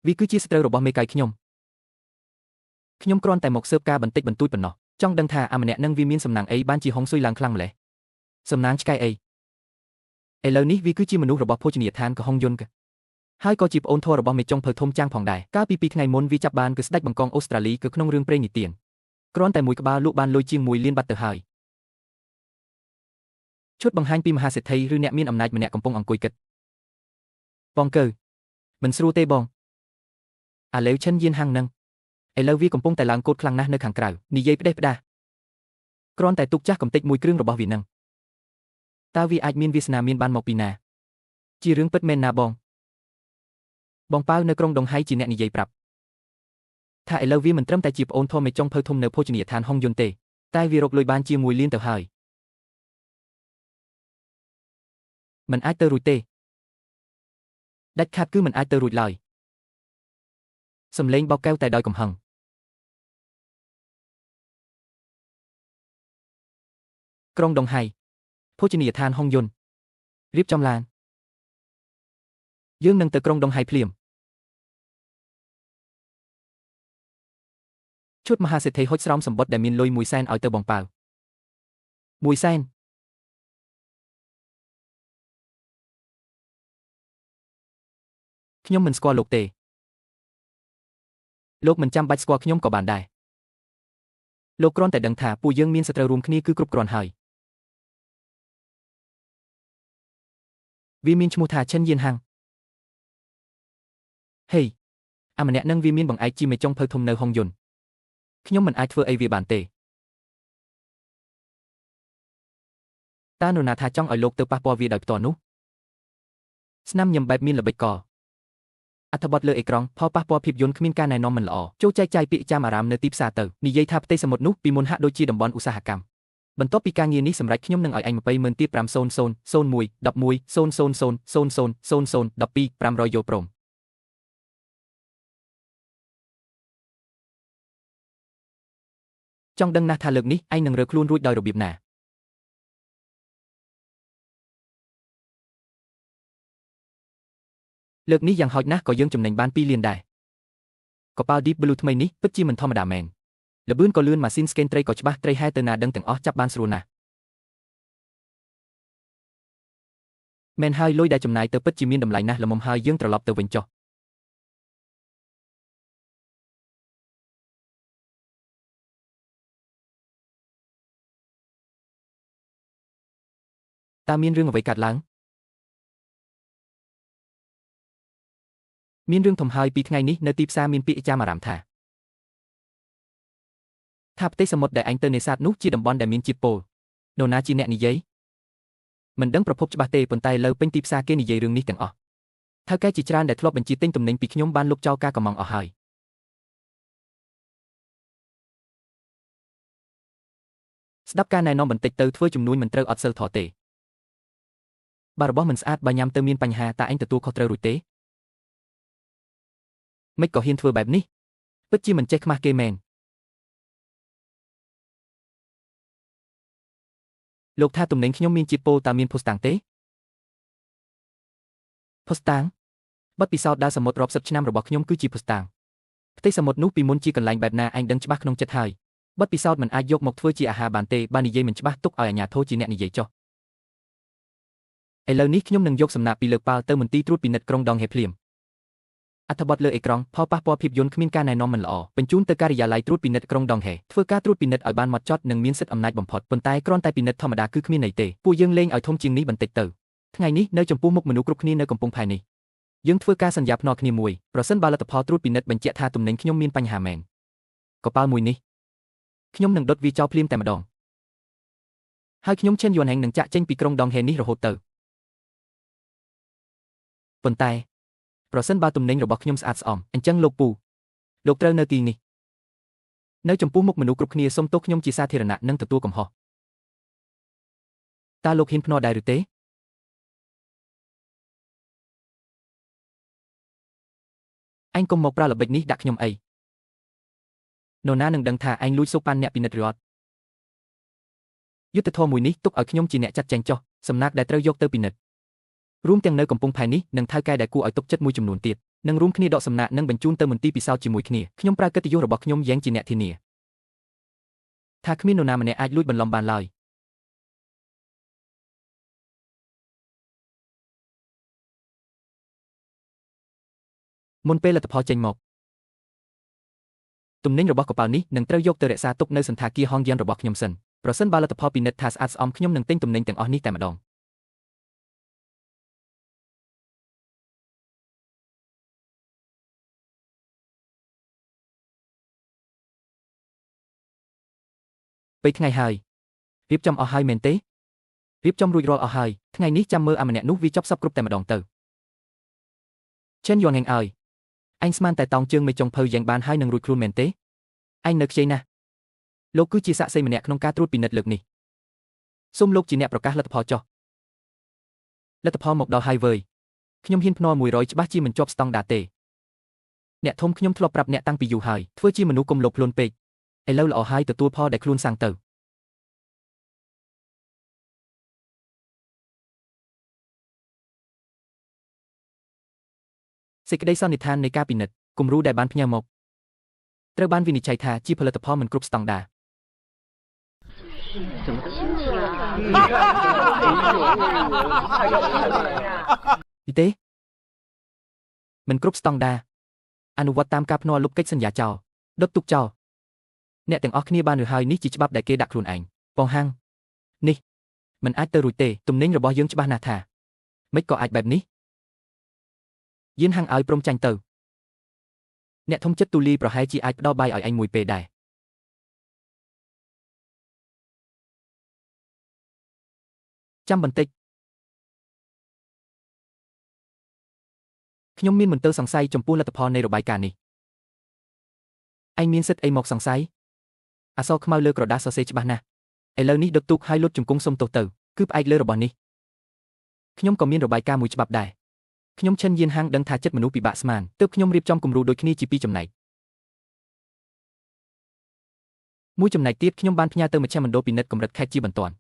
វាគឺជាសត្រូវរបស់មេកៃខ្ញុំគ្រាន់តែមកស៊ើបការបន្តិចបន្តួចប៉ុណ្ណោះចង់ដឹងថាអាម្នាក់នឹងវាមានសំណាងអីបានជាហុងស៊ុយឡើងខ្លាំងម្ល៉េះសំណាងឆ្កែអីឥឡូវនេះវាគឺជាមនុស្សរបស់ភោជនីយដ្ឋានកំហុងយុនកហើយក៏ជាប្អូនធម៌របស់មេចុងភៅធំចាងផងដែរកាលពី2ថ្ងៃមុនវាចាប់បានគឺស្ដេចបង្កងអូស្ត្រាលីគឺក្នុងរឿងព្រេងនិទានគ្រាន់តែមួយក្បាលលក់បានលុយជាង1 លានបាត់ទៅហើយឈុតបង្ហាញពីមហាសេដ្ឋីឬអ្នកមានអំណាចម្នាក់កំពុងអង្គុយគិតបងកើមិនស្រួលទេបងអាឡេវឈិនយានហាងនឹងឥឡូវវាកំពុងតែឡើងកូដខ្លាំងណាស់នៅខាងក្រៅនិយាយផ្ដេសផ្ដាសគ្រាន់តែទុកចាស់កំតិចមួយគ្រឿងរបស់វានឹងតើវាអាចមានវាសនាមានបានមកពីណាជារឿងពិតមែនណាបងប៉ាវនៅក្រុងដងហៃជាអ្នកនិយាយប្រាប់ថាឥឡូវវាមិនត្រឹមតែជាប្អូនធំមេចុងភៅធំនៅភោជនីយដ្ឋានហុងយុនទេតែវារកលុយបានជា1 លានទៅហើយមិនអាចទៅរួចទេដាច់ខាតគឺមិនអាចទៅរួចឡើយសំឡេងបោកកែវតែដោយកំហឹងក្រុងដងហៃភោជនីយដ្ឋានហុងយុនរៀបចំឡានយើងនឹងទៅក្រុងដងហៃភ្លាមឈុតមហាសេដ្ឋីហុចស្រោមសម្បត្តិដែលមានលុយ1 សែនឲ្យទៅបងប៉ាវ1 សែនខ្ញុំមិនស្គាល់លោកទេលោកមិនចាំបាច់ស្គាល់ខ្ញុំក៏បានដែរលោកគ្រាន់តែដឹងថាពួកយើងមានសត្រូវរួមគ្នាគឺគ្រប់គ្រាន់ហើយវាមានឈ្មោះថាឈិនយានហាងហេអាម្នាក់នឹងវាមានបង្អែកជាមេចុងភៅធំនៅហុងយុនខ្ញុំមិនអាចធ្វើអីវាបានទេតើនរណាថាចង់ឲ្យលោកទៅប៉ះពាល់វាដោយផ្ទាល់នោះស្នាមញឹមបែបមានល្បិចកអត្ថបទលើអេក្រង់ផលប៉ះពាល់ភាពយន្តគ្មានការណែនាំមិនល្អចូលចែកចាយពាក្យចាំអារាមនៅទីផ្សារទៅនិយាយថាផ្ទៃសមុទ្រនោះពីមុនហាក់ដូចជាតំបន់ឧស្សាហកម្មបន្ទាប់ពីការងារនេះសម្រាប់ខ្ញុំនឹងឲ្យអញ20,000ទៀត500,001 11 0000000012 500យកព្រមចង់ដឹងណាស់ថាលើកនេះឯងនឹងរើខ្លួនរួចដោយរបៀបណាលើកនេះយ៉ាងហោចណាស់ក៏យើងចំណេញបាន2 លានដែរកប៉ាល់ Deep Blue ថ្មីនេះពិតជាមិនធម្មតាមែនល្បឿនក៏លឿនម៉ាស៊ីនស្កេនត្រីក៏ច្បាស់ត្រីហែទៅណាដឹងទាំងអស់ចាប់បានស្រួលណាស់មែនហើយលុយដែលចំណាយទៅពិតជាមានតម្លៃណាស់ល្មមហើយយើងត្រឡប់ទៅវិញចុះ តើមានរឿងអ្វីកើតឡើងមានរឿងធំហើយពីថ្ងៃនេះនៅទីផ្សារមានពាក្យចាំអារ៉ាមថាប្រទេសសមុទ្រដែលអញទៅនេសាទនោះជាតំបន់ដែលមានជាតិពុលនរណាជាអ្នកនិយាយមិនដឹងប្រភពច្បាស់ទេប៉ុន្តែលើពេញទីផ្សារគេនិយាយរឿងនេះទាំងអស់ថៅកែជាច្រើនដែលធ្លាប់បញ្ជាទិញទំនិញពីខ្ញុំបានលុបចោលការកម្មង់អស់ហើយស្ដាប់ការណែនាំបន្តិចទៅធ្វើជំនួញមិនត្រូវអត់សិលធម៌ទេបើរបស់មិនស្អាតបើញ៉ាំទៅមានបញ្ហាតើអញទទួលខុសត្រូវរួចទេមិនក៏ហ៊ានធ្វើបែបនេះពិតជាមិនចេះខ្មាស់គេមែនលោកថាទំនិញខ្ញុំមានជាតិពុលតើមានភស្តុតាងទេភស្តុតាងបទពិសោធន៍ដើរសមុទ្ររាប់សិបឆ្នាំរបស់ខ្ញុំគឺជាភស្តុតាងផ្ទៃសមុទ្រនោះពីមុនជាកន្លែងបែបណាអញដឹងច្បាស់ក្នុងចិត្តហើយបទពិសោធន៍មិនអាចយកមកធ្វើជាអាហារបានទេបើនិយាយមិនច្បាស់ទុកឲ្យអាជ្ញាធរជាអ្នកនិយាយចុះឥឡូវនេះខ្ញុំនឹងយកសំណាក់ពីលើកប៉ាល់ទៅមន្ទីរត្រួតពិនិត្យក្រុងដងហេភ្លាមអត្ថបទលើអេក្រង់ផលប៉ះពាល់ភាពយន្តគ្មានការណែនាំមិនល្អបញ្ជូនទៅការិយាល័យត្រួតពិនិត្យក្រុងដងហេធ្វើការត្រួតពិនិត្យឲ្យបានហ្មត់ចត់និងមានសិទ្ធិអំណាចបំផុតប៉ុន្តែគ្រាន់តែពិនិត្យធម្មតាគឺគ្មានន័យទេពួកយើងលេងឲ្យធំជាងនេះបន្តិចទៅថ្ងៃនេះនៅចំពោះមុខមនុស្សគ្រប់គ្នានៅកំពង់ផែនេះយើងធ្វើការសន្យាភ្នាល់គ្នាមួយប្រសិនបើលទ្ធផលត្រួតពិនិត្យបញ្ជាក់ថាទំនិញខ្ញុំមានបញ្ហាមែនកប៉ាល់មួយនេះខ្ញុំនឹងដុតវាចោលភ្លាមតែម្ដងហើយខ្ញុំឈិនយួនហែងនឹងចាក់ចេញពីក្រុងដងហេនេះរហូតទៅប៉ុន្តែប្រសិនបើទំនិញរបស់ខ្ញុំស្អាតស្អំអញ្ចឹងលោកពូលោកត្រូវនៅទីនេះនៅចំពោះមុខមនុស្សគ្រប់គ្នាសុំទោសខ្ញុំជាសាធារណៈនិងទទួលកំហុសតើលោកហ៊ានភ្នាល់ដែរឬទេអញកុំមកប្រើល្បិចនេះដាក់ខ្ញុំអីនរណានឹងដឹងថាអញលួចសូប៉ាន់អ្នកពិនិត្យឬអត់យុទ្ធធម៌មួយនេះទុកឲ្យខ្ញុំជាអ្នកចាត់ចែងចុះសំណាក់ដែលត្រូវយកទៅពិនិត្យរួមទាំងនៅកំពង់ផែនេះនិងថៅកែដែលគួរឲ្យទុកចិត្តមួយចំនួនទៀតនឹងរួមគ្នាដកសំណាក់និងបញ្ជូនទៅមន្ទីរពិសោធន៍ជាមួយគ្នាខ្ញុំប្រើកិត្តិយសរបស់ខ្ញុំយ៉ាងជាអ្នកធានាថាគ្មាននរណាម្នាក់អាចលួចបន្លំបានឡើយមុនពេលលទ្ធផលចេញមកទំនិញរបស់កប៉ាល់នេះនឹងត្រូវយកទៅរក្សាទុកនៅសន្តាគារហងយ៉ានរបស់ខ្ញុំសិនប្រសិនបើលទ្ធផលពិនិត្យថាស្អាតស្អំខ្ញុំនឹងទិញទំនិញទាំងអស់នេះតែម្ដងពេលថ្ងៃហើយរៀបចំអស់ហើយមែនទេរៀបចំរួចរាល់អស់ហើយថ្ងៃនេះចាំមើលអាម្នាក់នោះវាចប់សពគ្រប់តែម្ដងទៅឈិនយួនហែងអើយអញស្មានតែតោងជើងមេចុងភៅយ៉ាងបានហើយនឹងរួចខ្លួនមែនទេអញនៅខ្ចីណាស់លោកគឺជាសាក្សីម្នាក់ក្នុងការត្រួតពិនិត្យលើកនេះសូមលោកជាអ្នកប្រកាសលទ្ធផលចុះលទ្ធផលមកដល់ហើយវើយខ្ញុំហ៊ានភ្នាល់100ច្បាស់ជាមិនជាប់ស្តង់ដារទេអ្នកធំខ្ញុំធ្លាប់ប្រាប់អ្នកតាំងពីយូរហើយធ្វើជាមនុស្សកុំលោភលន់ពេកឥឡូវល្អហើយទទួលផលដែលខ្លួនសាំងទៅសេចក្តីសន្និដ្ឋាននៃការពិនិត្យគំរូដែលបានផ្ញើមកត្រូវបានវិនិច្ឆ័យថាជាផលិតផលមិនគ្រប់ស្តង់ដារទេមិនគ្រប់ស្តង់ដារអនុវត្តតាមការភ្នាល់លុបកិច្ចសន្យាចោលដុតទុកចោលអ្នកទាំងអស់គ្នាបានឬហើយនេះជាច្បាប់ដែលគេដាក់ខ្លួនឯងបងហាំងនេះមិនអាចទៅរួចទេទំនិញរបស់យើងច្បាស់ណាស់ថាមិនក៏អាចបែបនេះយៀនហាំងឲ្យព្រមចាញ់ទៅអ្នកធំចិត្តទូលីប្រហែលជាអាចផ្ដល់បាយឲ្យអញមួយពេលដែរចាំបន្តិចខ្ញុំមានមន្ទិលសង្ស័យចំពោះលទ្ធផលនៃរបាយការណ៍នេះឯងមានសិទ្ធិអីមកសង្ស័យអក្សរខ្មៅលើក្រដាសសរសេរច្បាស់ណាស់ឥឡូវនេះដុតទូកឲ្យលុតជង្គង់សុំទោសទៅគឺផ្អែកលើរបស់នេះខ្ញុំក៏មានរបាយការណ៍មួយច្បាប់ដែរខ្ញុំឈិនយៀនហាងដឹងថាចិត្តមនុស្សពិបាកស្មានទើបខ្ញុំរៀបចំគំរូដូចគ្នាជាពីរចំណែកមួយចំណែកទៀតខ្ញុំបានផ្ញើទៅមជ្ឈមណ្ឌលពិនិត្យកម្រិតខេត្តជាបន្ទាន់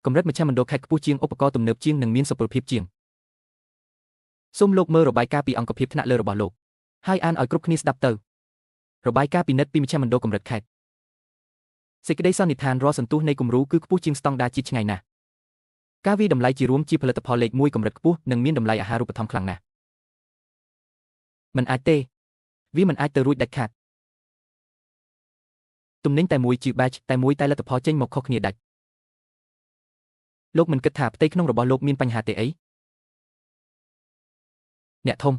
កម្រិតមជ្ឈមណ្ឌលខេត្តខ្ពស់ជាងឧបករណ៍ទំនើបជាងនិងមានសុពលភាពជាងសូមលោកមើលរបាយការណ៍ពីអង្គភាពថ្នាក់លើរបស់លោកហើយអានឲ្យគ្រប់គ្នាស្ដាប់ទៅរបាយការណ៍ពិនិត្យពីមជ្ឈមណ្ឌលកម្រិតខេត្តសេចក្តីសន្និដ្ឋានរាល់សន្ទុះនៃគំរូគឺខ្ពស់ជាងស្តង់ដារជាតិឆ្ងាយណាស់ការវាយតម្លៃជារួមជាផលិតផលលេខ1កម្រិតខ្ពស់និងមានតម្លៃអាហារូបត្ថម្ភខ្លាំងណាស់មិនអាចទេវាមិនអាចទៅរួចដាច់ខាតទំនិញតែមួយជា batch តែមួយតែលទ្ធផលចេញមកខុសគ្នាដាច់ លោកមិនគិតថាផ្ទៃក្នុងរបស់លោកមានបញ្ហាទេអីអ្នកធំ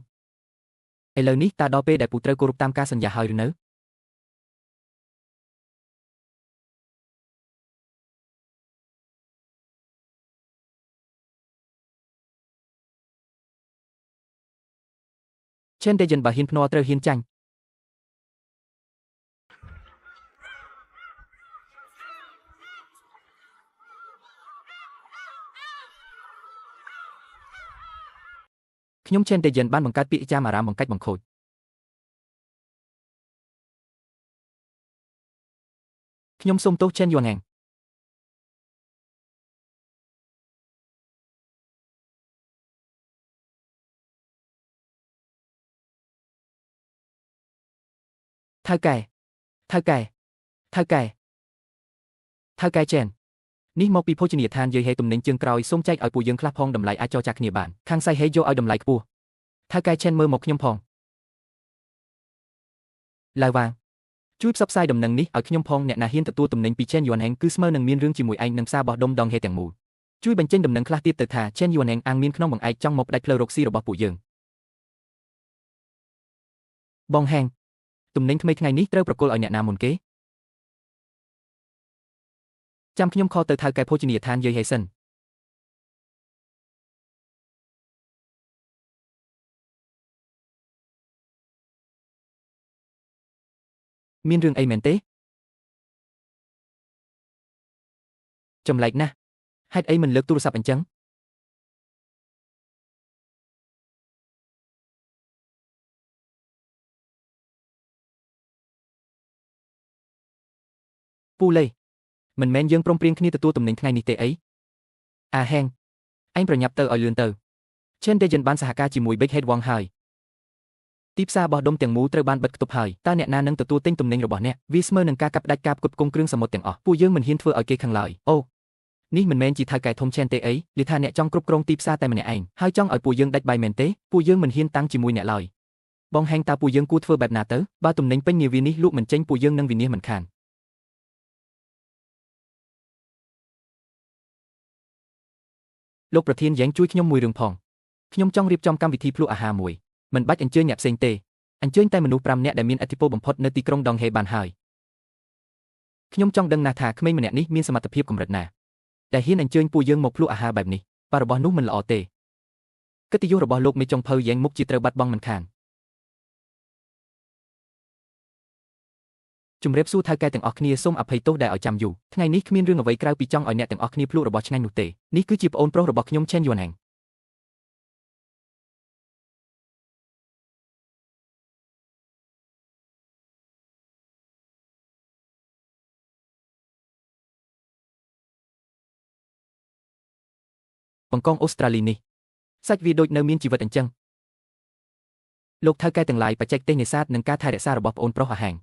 ឥឡូវនេះតើដល់ពេលដែលពូត្រូវគោរពតាមការសន្យាហើយឬនៅChen Dejen បើហ៊ានភ្នាល់ត្រូវហ៊ានចាញ់ខ្ញុំ Chen Dejen បានបង្កើតពាក្យចាមអារ៉ាមបង្កាច់បង្ខូចខ្ញុំសូមទោស Chen Yuaneng ថៅកែថៅកែថៅកែថៅកែ Chen នេះមកពីភោជនីយដ្ឋានយាយហេទំនិញជើងក្រោយសូមចែកឲ្យពួកយើងខ្លះផងតម្លៃអាចចរចាគ្នាបានខាងសៃហេយកឲ្យតម្លៃខ្ពស់ថៅកែ Chen មើលមកខ្ញុំផងឡាវវ៉ាជួយផ្សព្វផ្សាយដំណឹងនេះឲ្យខ្ញុំផងអ្នកណាហ៊ានទទួលទំនិញពី Chen Yuaneng គឺស្មើនឹងមានរឿងជាមួយឯងនឹងផ្សារបោះដុំដងហេទាំងមូលជួយបញ្ចេញដំណឹងខ្លះទៀតទៅថា Chen Yuaneng អាងមានក្នុងបង្អែកចង់មកផ្ដាច់ផ្លូវរកស៊ីរបស់ពួកយើងបងហែងទំនិញថ្មីថ្ងៃនេះត្រូវប្រគល់ឲ្យអ្នកណាមុនគេចាំខ្ញុំខលទៅថៅកែភោជនីយដ្ឋានយាយហេសិនមានរឿងអីមែនទេចម្លែកណាស់ហេតុអីមិនលើកទូរស័ព្ទអញ្ចឹងពូលេមិនមែនយើងព្រមព្រៀងគ្នាទទួលទំនិញថ្ងៃនេះទេអីអាហែងឯងប្រញាប់ទៅឲ្យលឿនទៅ Chen Dejen បានសហការជាមួយ Big Head Wang ហើយទីផ្សារបោះដុំទាំងមូលត្រូវបានបិទគប់ហើយតើអ្នកណានឹងទទួលទិញទំនិញរបស់អ្នកវាស្មើនឹងការកាប់ផ្ដាច់ការផ្គត់ផ្គង់គ្រឿងសមុទ្រទាំងអស់ពួកយើងមិនហ៊ានធ្វើឲ្យគេខឹងឡើយអូនេះមិនមែនជាថៅកែធំ Chen ទេអីឮថាអ្នកចង់គ្រប់គ្រងទីផ្សារតែម្នាក់ឯងហើយចង់ឲ្យពួកយើងដាច់បាយមែនទេពួកយើងមិនហ៊ានតាំងជាមួយអ្នកឡើយបងហែងតើពួកយើងគួរធ្វើបែបណាទៅបើទំនិញពេញនាវានេះលក់មិនចេញពួកយើងនឹងវិនាសមិនខានលោកប្រធានយ៉ាងជួយខ្ញុំមួយរឿងផងខ្ញុំចង់រៀបចំកម្មវិធីភ្លក់អាហារមួយមិនបាច់អញ្ជើញអ្នកផ្សេងទេអញ្ជើញតែមនុស្ស5នាក់ដែលមានឥទ្ធិពលបំផុតនៅទីក្រុងដងហេបានហើយខ្ញុំចង់ដឹងណាស់ថាក្មេងម្នាក់នេះមានសមត្ថភាពកម្រិតណាដែលហ៊ានអញ្ជើញពួកយើងមកភ្លក់អាហារបែបនេះបើរបស់នោះមិនល្អទេកិត្តិយសរបស់លោកមេចុងភៅយ៉ាងមុខជាត្រូវបាត់បង់មិនខានជំរាបសួរថៅកែទាំងអស់គ្នាសូមអភ័យទោសដែលឲ្យចាំយូរថ្ងៃនេះគ្មានរឿងអ្វីក្រៅពីចង់ឲ្យអ្នកទាំងអស់គ្នាភ្លក់របស់ឆ្ងាញ់នោះទេនេះគឺជាប្អូនប្រុសរបស់ខ្ញុំ Chen Yuaneng បង្កងអូស្ត្រាលីនេះសាច់វាដូចនៅមានជីវិតអញ្ចឹងលោកថៅកែទាំងឡាយបច្ចេកទេសនេសាទនិងការថែរក្សារបស់ប្អូនប្រុសអាហែង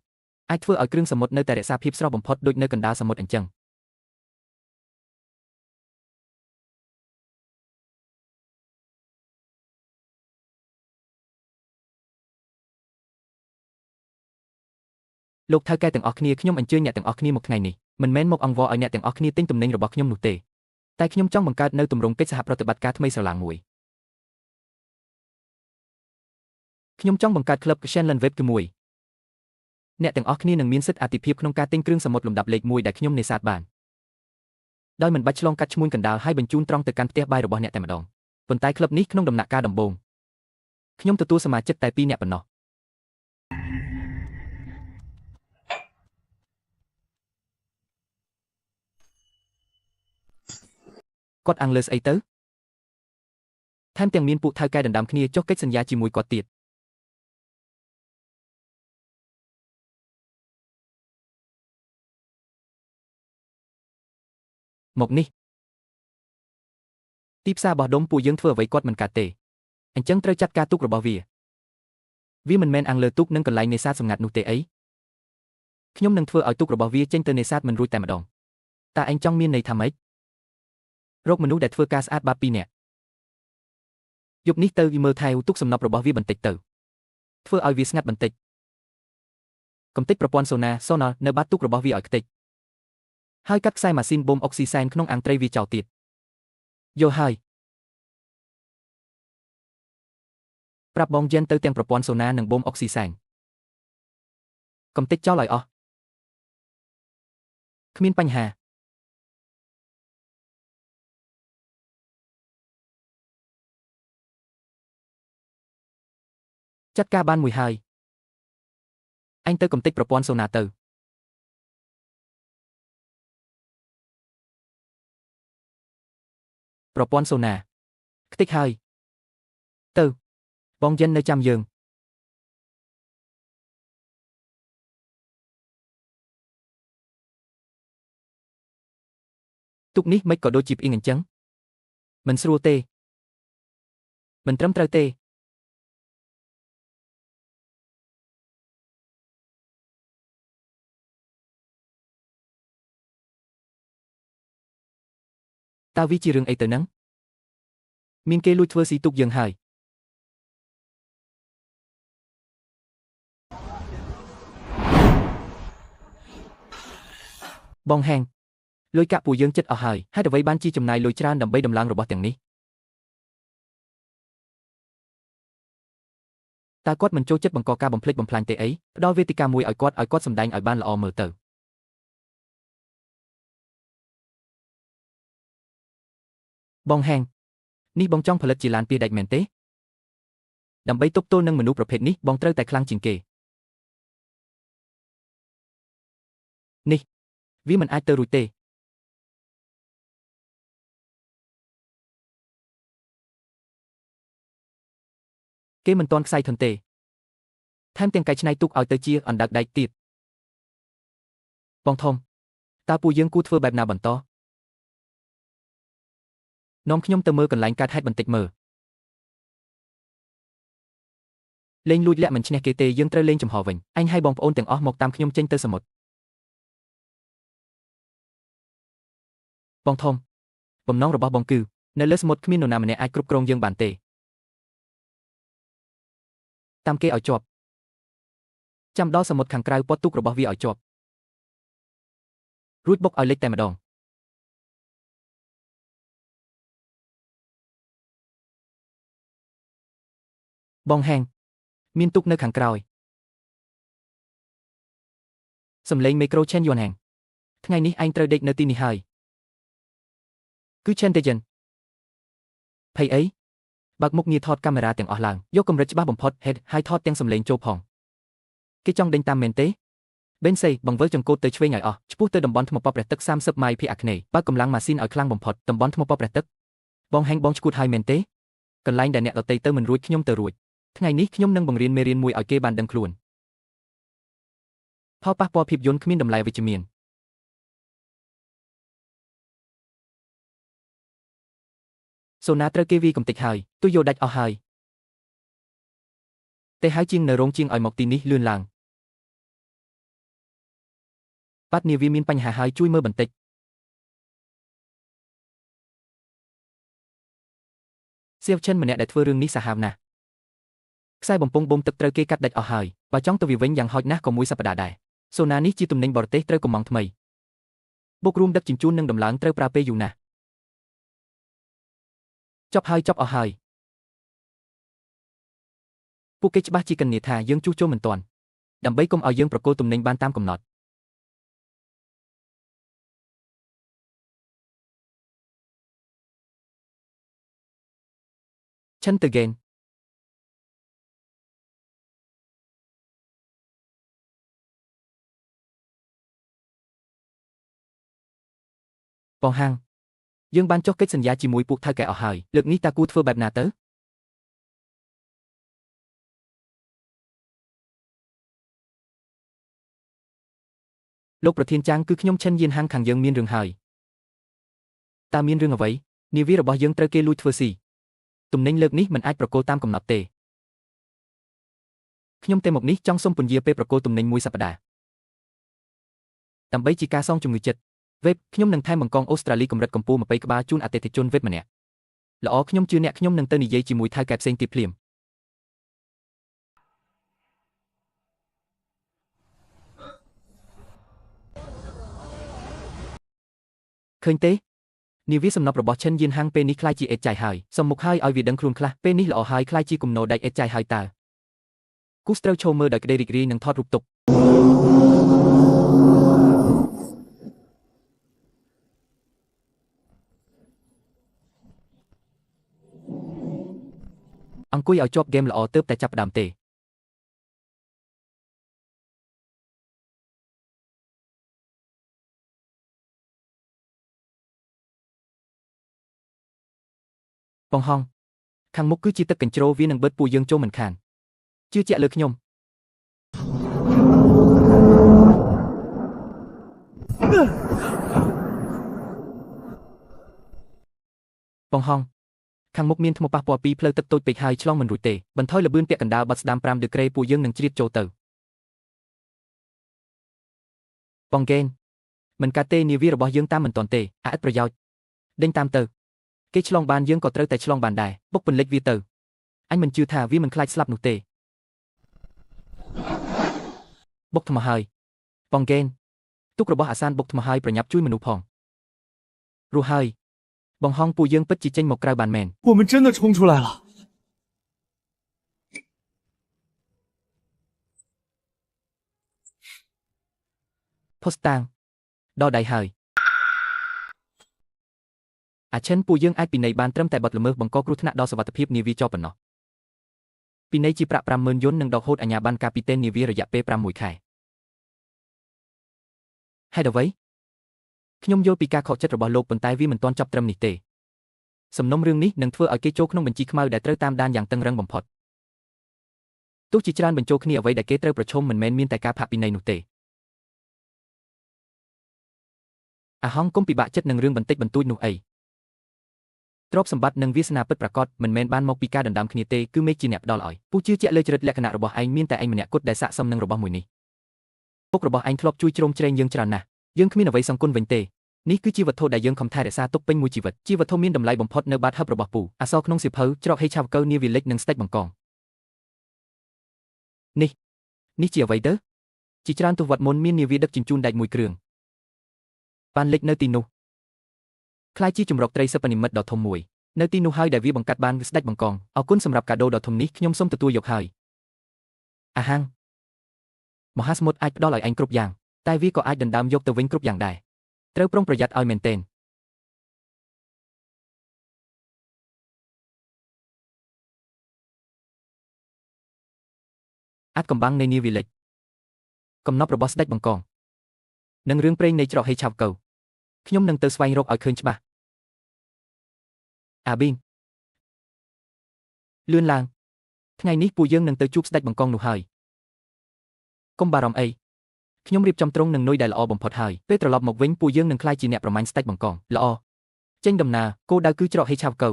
អាចធ្វើឲ្យគ្រឿងសមុទ្រនៅតែរក្សាភាពស្រស់បំផុតដូចនៅកណ្ដាលសមុទ្រអញ្ចឹងលោកថៅកែទាំងអស់គ្នាខ្ញុំអញ្ជើញអ្នកទាំងអស់គ្នាមកថ្ងៃនេះមិនមែនមកអង្វរឲ្យអ្នកទាំងអស់គ្នាទិញទំនិញរបស់ខ្ញុំនោះទេតែខ្ញុំចង់បង្កើតនៅទម្រង់កិច្ចសហប្រតិបត្តិការថ្មីស្រឡាងមួយខ្ញុំចង់បង្កើតក្លឹប Shenlan Web ជាមួយអ្នកទាំងអស់គ្នានឹងមានសិទ្ធិអាទិភាពក្នុងការទិញគ្រឿងសមុទ្រលំដាប់លេខ1ដែលខ្ញុំនេសាទបានដោយមិនបាច់ឆ្លងកាត់ឈ្មួញកណ្ដាលហើយបញ្ជូនត្រង់ទៅកាន់ផ្ទះបាយរបស់អ្នកតែម្ដងប៉ុន្តែក្លឹបនេះក្នុងដំណាក់កាលដំបូងខ្ញុំទទួលសមាជិកតែ2នាក់ប៉ុណ្ណោះគាត់អាំងលើស្អីទៅថែមទាំងមានពួកថៅកែដណ្ដើមគ្នាចុះកិច្ចសន្យាជាមួយគាត់ទៀតមកនេះទីផ្សារបោះដុំពួកយើងធ្វើអ្វីគាត់មិនកើតទេអញ្ចឹងត្រូវចាត់ការទូករបស់វាមិនមែនអាំងលើទូកនឹងកន្លែងនេសាទសម្ងាត់នោះទេអីខ្ញុំនឹងធ្វើឲ្យទូករបស់វាចេញទៅនេសាទមិនរួចតែម្ដងតើឯងចង់មានន័យថាម៉េចរកមនុស្សដែលធ្វើការស្អាតបាប2នាក់យប់នេះទៅវាមើលថែវទុកសំណប់របស់វាបន្តិចទៅធ្វើឲ្យវាស្ងាត់បន្តិចកំទេចប្រព័ន្ធសូណានៅបាតទូករបស់វាឲ្យខ្ទេចហើយកាត់ខ្សែម៉ាស៊ីនបូមអុកស៊ីសែនក្នុងអាងត្រីវាចោលទៀត យកហើយប្រាប់បងយ៉ែនទៅទាំងប្រព័ន្ធសូណានិងបូមអុកស៊ីសែនកុំតិចចោលឲ្យអស់គ្មានបញ្ហាចាត់ការបានមួយហើយអញទៅកុំតិចប្រព័ន្ធសូណាទៅប្រព័ន្ធសូណាខ្ទេចហើយទៅបងយ៉ែននៅចាំយើងទុកនេះមិនក៏ដូចជាផ្អៀងអញ្ចឹងមិនស្រួលទេមិនត្រឹមត្រូវទេតើវាជារឿងអីទៅនឹងមានគេលួចធ្វើស៊ីទុកយើងហើយបងហែងលុយកាក់ពួកយើងចិត្តអស់ហើយហេតុអ្វីបានជាចំណាយលុយច្រើនដើម្បីដំឡើងរបស់ទាំងនេះតើគាត់មិនចូលចិត្តបង្កការបំផ្លិចបំផ្លាញទេអីផ្ដល់វេទិកាមួយឲ្យគាត់សម្ដែងឲ្យបានល្អមើលទៅបងហែងនេះបងចង់ផលិតជាឡានពាសដាច់មែនទេដើម្បីទប់ទល់នឹងមនុស្សប្រភេទនេះបងត្រូវតែខ្លាំងជាងគេនេះវាមិនអាចទៅរួចទេគេមិនទាន់ខ្សែធនទេថែមទាំងកែច្នៃទុកឲ្យទៅជាអណ្ដើកដែកទៀតបងធំតើពួកយើងគួរធ្វើបែបណាបន្តនាំខ្ញុំទៅមើលកន្លែងកើតហេតុបន្តិចមើលលេងលួចលាក់មិនឈ្នះគេទេយើងត្រូវលេងចំហវិញអញឲ្យបងប្អូនទាំងអស់មកតាមខ្ញុំចេញទៅសមុទ្របងធំបំណងរបស់បងគឺនៅលើសមុទ្រគ្មាននរណាម្នាក់អាចគ្រប់គ្រងយើងបានទេតាមគេឲ្យជាប់ចាំដល់សមុទ្រខាងក្រៅពត់ទូករបស់វាឲ្យជាប់រួចបុកឲ្យលិចតែម្ដងបងហែងមានទូកនៅខាងក្រោយសំឡេងមេក្រូឆេនយួនហែងថ្ងៃនេះឯងត្រូវដេកនៅទីនេះហើយគឺឆេនតេជិនភ័យអីបើកមុខងារថតកាមេរ៉ាទាំងអស់ឡើងយកកម្រិតច្បាស់បំផុត head ហើយថតទាំងសំឡេងចូលផងគេចង់ដេញតាមមែនទេបេនសេបង្វិលចង្កូតទៅឆ្វេងឲ្យអស់ឆ្ពោះទៅតំបន់ថ្មប៉ព្រះទឹក30ម៉ៃភាគអាគ្នេយ៍បើកកម្លាំងម៉ាស៊ីនឲ្យខ្លាំងបំផុតតំបន់ថ្មប៉ព្រះទឹកបងហែងបងឈួតហើយមែនទេកន្លែងដែលអ្នកដតីទៅមិនរួចខ្ញុំទៅរួចថ្ងៃនេះខ្ញុំនឹងបង្រៀនមេរៀនមួយឲ្យគេបានដឹងខ្លួនផលប៉ះពាល់ភាពយន្តគ្មានតម្លៃវិជ្ជមានសូណាត្រូវគេវាយកំទេចហើយទុយយកដាច់អស់ហើយតែហើយជាងនៅរោងជាងឲ្យមកទីនេះលឿនឡើងបាត់នាវាមានបញ្ហាហើយជួយមើលបន្តិចសៀវឈិនម្នាក់ដែលធ្វើរឿងនេះសាហាវណាស់ខ្សែបំពង់បូមទឹកត្រូវគេកាត់ដាច់អស់ហើយបើចង់ទៅវាវិញយ៉ាងហោចណាស់ក៏មួយសប្តាហ៍ដែរសូណានេះជាទំនិញបរទេសត្រូវកំងថ្មីបុករួមដឹកជញ្ជូននិងដំឡើងត្រូវប្រើពេលយូរណាស់ចប់អស់ហើយពួកគេច្បាស់ជាកញ្ញាថាយើងជួសជុលមិនទាន់ដើម្បីកុំឲ្យយើងប្រគល់ទំនិញបានតាមកំណត់ឈិនទៅហ្គេនបងហាងយើងបានចុះកិច្ចសន្យាជាមួយពួកថៅកែអស់ហើយលើកនេះតើគួរធ្វើបែបណាទៅលោកប្រធានចាងគឺខ្ញុំឈិនយានហាងខាងយើងមានរឿងហើយតើមានរឿងអ្វីនាវារបស់យើងត្រូវគេលួចធ្វើស៊ីទំនិញលើកនេះមិនអាចប្រគល់តាមកំណត់ទេខ្ញុំតែមកនេះចង់សុំពន្យាពេលប្រគល់ទំនិញមួយសប្តាហ៍ដើម្បីជាការសងជំងឺចិត្តវេបខ្ញុំនឹងថែមបង្កងអូស្ត្រាលីកម្រិតកម្ពស់20ក្បាលជូនអតិថិជនវេបម្នាក់ល្អខ្ញុំជឿអ្នកខ្ញុំនឹងទៅនិយាយជាមួយថៅកែផ្សេងទៀតភ្លាមឃើញទេ នាវាសំណប់របស់ឈិនយៀនហាំងពេលនេះខ្លាចជាអេតចៃហើយសុំមុខហើយឲ្យវាដឹងខ្លួនខ្លះពេលនេះល្អហើយខ្លាចជាគំនោដាច់អេតចៃហើយតើគូសត្រូវឈរមើលដោយក្តីរីករាយនិងថតរូបទុកអង្គុយឲ្យជាប់ហ្គេមល្អទើបតែចាប់ផ្ដើមទេបងហងខាងមុខគឺជាទឹកកញ្ជ្រោវានឹងបិទពួកយើងចូលមិនខានជឿជាក់លើខ្ញុំបងហងខាងមុខមានថ្មប៉ះពាល់ពីផ្លូវទឹកតូចពេកហើយឆ្លងមិនរួចទេបន្ថយល្បឿនពាក់កណ្ដាលបាត់ស្ដាំ5ដឺក្រេពួកយើងនឹងជ្រៀតចូលទៅបងកេនមិនកាត់ទេនាវារបស់យើងតាមមិនទាន់ទេអត់ប្រយោជន៍ដេញតាមទៅគេឆ្លងបានយើងក៏ត្រូវតែឆ្លងបានដែរបុកពន្លិចវាទៅអញមិនជឿថាវាមិនខ្លាចស្លាប់នោះទេបុកថ្មហើយបងកេនទុករបស់អាសានបុកថ្មហើយប្រញាប់ជួយមនុស្សផងរស់ហើយបងហងពួកយើងពិតជាចេញមកក្រៅបានមែន我们真的冲出来了ផុសតាងដល់ដៃហើយអាឈិនពួកយើងអាចពិន័យបានត្រឹមតែបទល្មើសបង្កគ្រោះថ្នាក់ដល់សុវត្ថិភាពនាវាចោលប៉ុណ្ណោះពិន័យជាប្រាក់ 50,000 យន់និងដកហូតអាជ្ញាប័ណ្ណកាពីតេននាវារយៈពេល6 ខែហេតុអ្វីខ្ញុំយល់ពីការខកចិត្តរបស់លោកប៉ុន្តែវាមិនទាន់ចប់ត្រឹមនេះទេសំណុំរឿងនេះនឹងធ្វើឲ្យគេចូលក្នុងបញ្ជីខ្មៅដែលត្រូវតាមដានយ៉ាងតឹងរ៉ឹងបំផុតទោះជាច្រើនបញ្ចូលគ្នាអ្វីដែលគេត្រូវប្រឈមមិនមែនមានតែការផាកពិន័យនោះទេអាហងគុំពិបាកចិត្តនឹងរឿងបន្តិចបន្តួចនោះអីទ្រព្យសម្បត្តិនិងវាសនាពិតប្រាកដមិនមែនបានមកពីការដណ្ដើមគ្នាទេគឺមេឃជាអ្នកផ្ដល់ឲ្យពូជឿជាក់លើចរិតលក្ខណៈរបស់ឯងមានតែឯងម្នាក់គត់ដែលស័ក្តិសមនឹងរបស់មួយនេះពុករបស់ឯងធ្លាប់ជួយជ្រោមជ្រែងយើងច្រើនណាស់យើងគ្មានអ្វីសងគុណវិញទេនេះគឺជាវត្ថុដែលយើងខំថែរក្សាទុកពេញមួយជីវិតជាវត្ថុមានតម្លៃបំផុតនៅបាតហឹបរបស់ពូអសរក្នុងសៀវភៅច្រកហេឆាវកៅនាវាលិចនិងស្ដេចបង្កងនេះជាអ្វីទៅជាច្រើនទសវត្សរ៍មុនមាននាវាដឹកជញ្ជូនដែកមួយគ្រឿងបានលិចនៅទីនោះខ្លាចជាជំរកត្រីសិប្បនិមិត្តដ៏ធំមួយនៅទីនោះហើយដែលវាបង្កាត់បានស្ដេចបង្កងអរគុណសម្រាប់កាដូដ៏ធំនេះខ្ញុំសូមទទួលយកហើយអាហាំងមហាសមុទ្រអាចផ្ដល់ឲ្យឯងគ្រប់យ៉ាងតែវាក៏អាចដណ្ដើមយកទៅវិញគ្រប់យ៉ាងដែរត្រូវប្រុងប្រយ័ត្នឲ្យមែនទែនអាចកំបាំងនៃនាវាលិចកំណប់របស់ស្ដេចបង្កងនិងរឿងព្រេងនៃច្រកហេឆាវកៅខ្ញុំនឹងទៅស្វែងរកឲ្យឃើញច្បាស់អាប៊ីងលឿនឡើងថ្ងៃនេះពួកយើងនឹងទៅជួបស្ដេចបង្កងនោះហើយកុំបារម្ភអីខ្ញុំរៀបចំត្រង់នឹងនុយដែលល្អបំផុតហើយពេលត្រឡប់មកវិញពួកយើងនឹងក្លាយជាអ្នកប្រមាញ់ស្ដេចបង្កងល្អចេញដំណើរគោលដៅគឺច្រកហេឆាវកៅ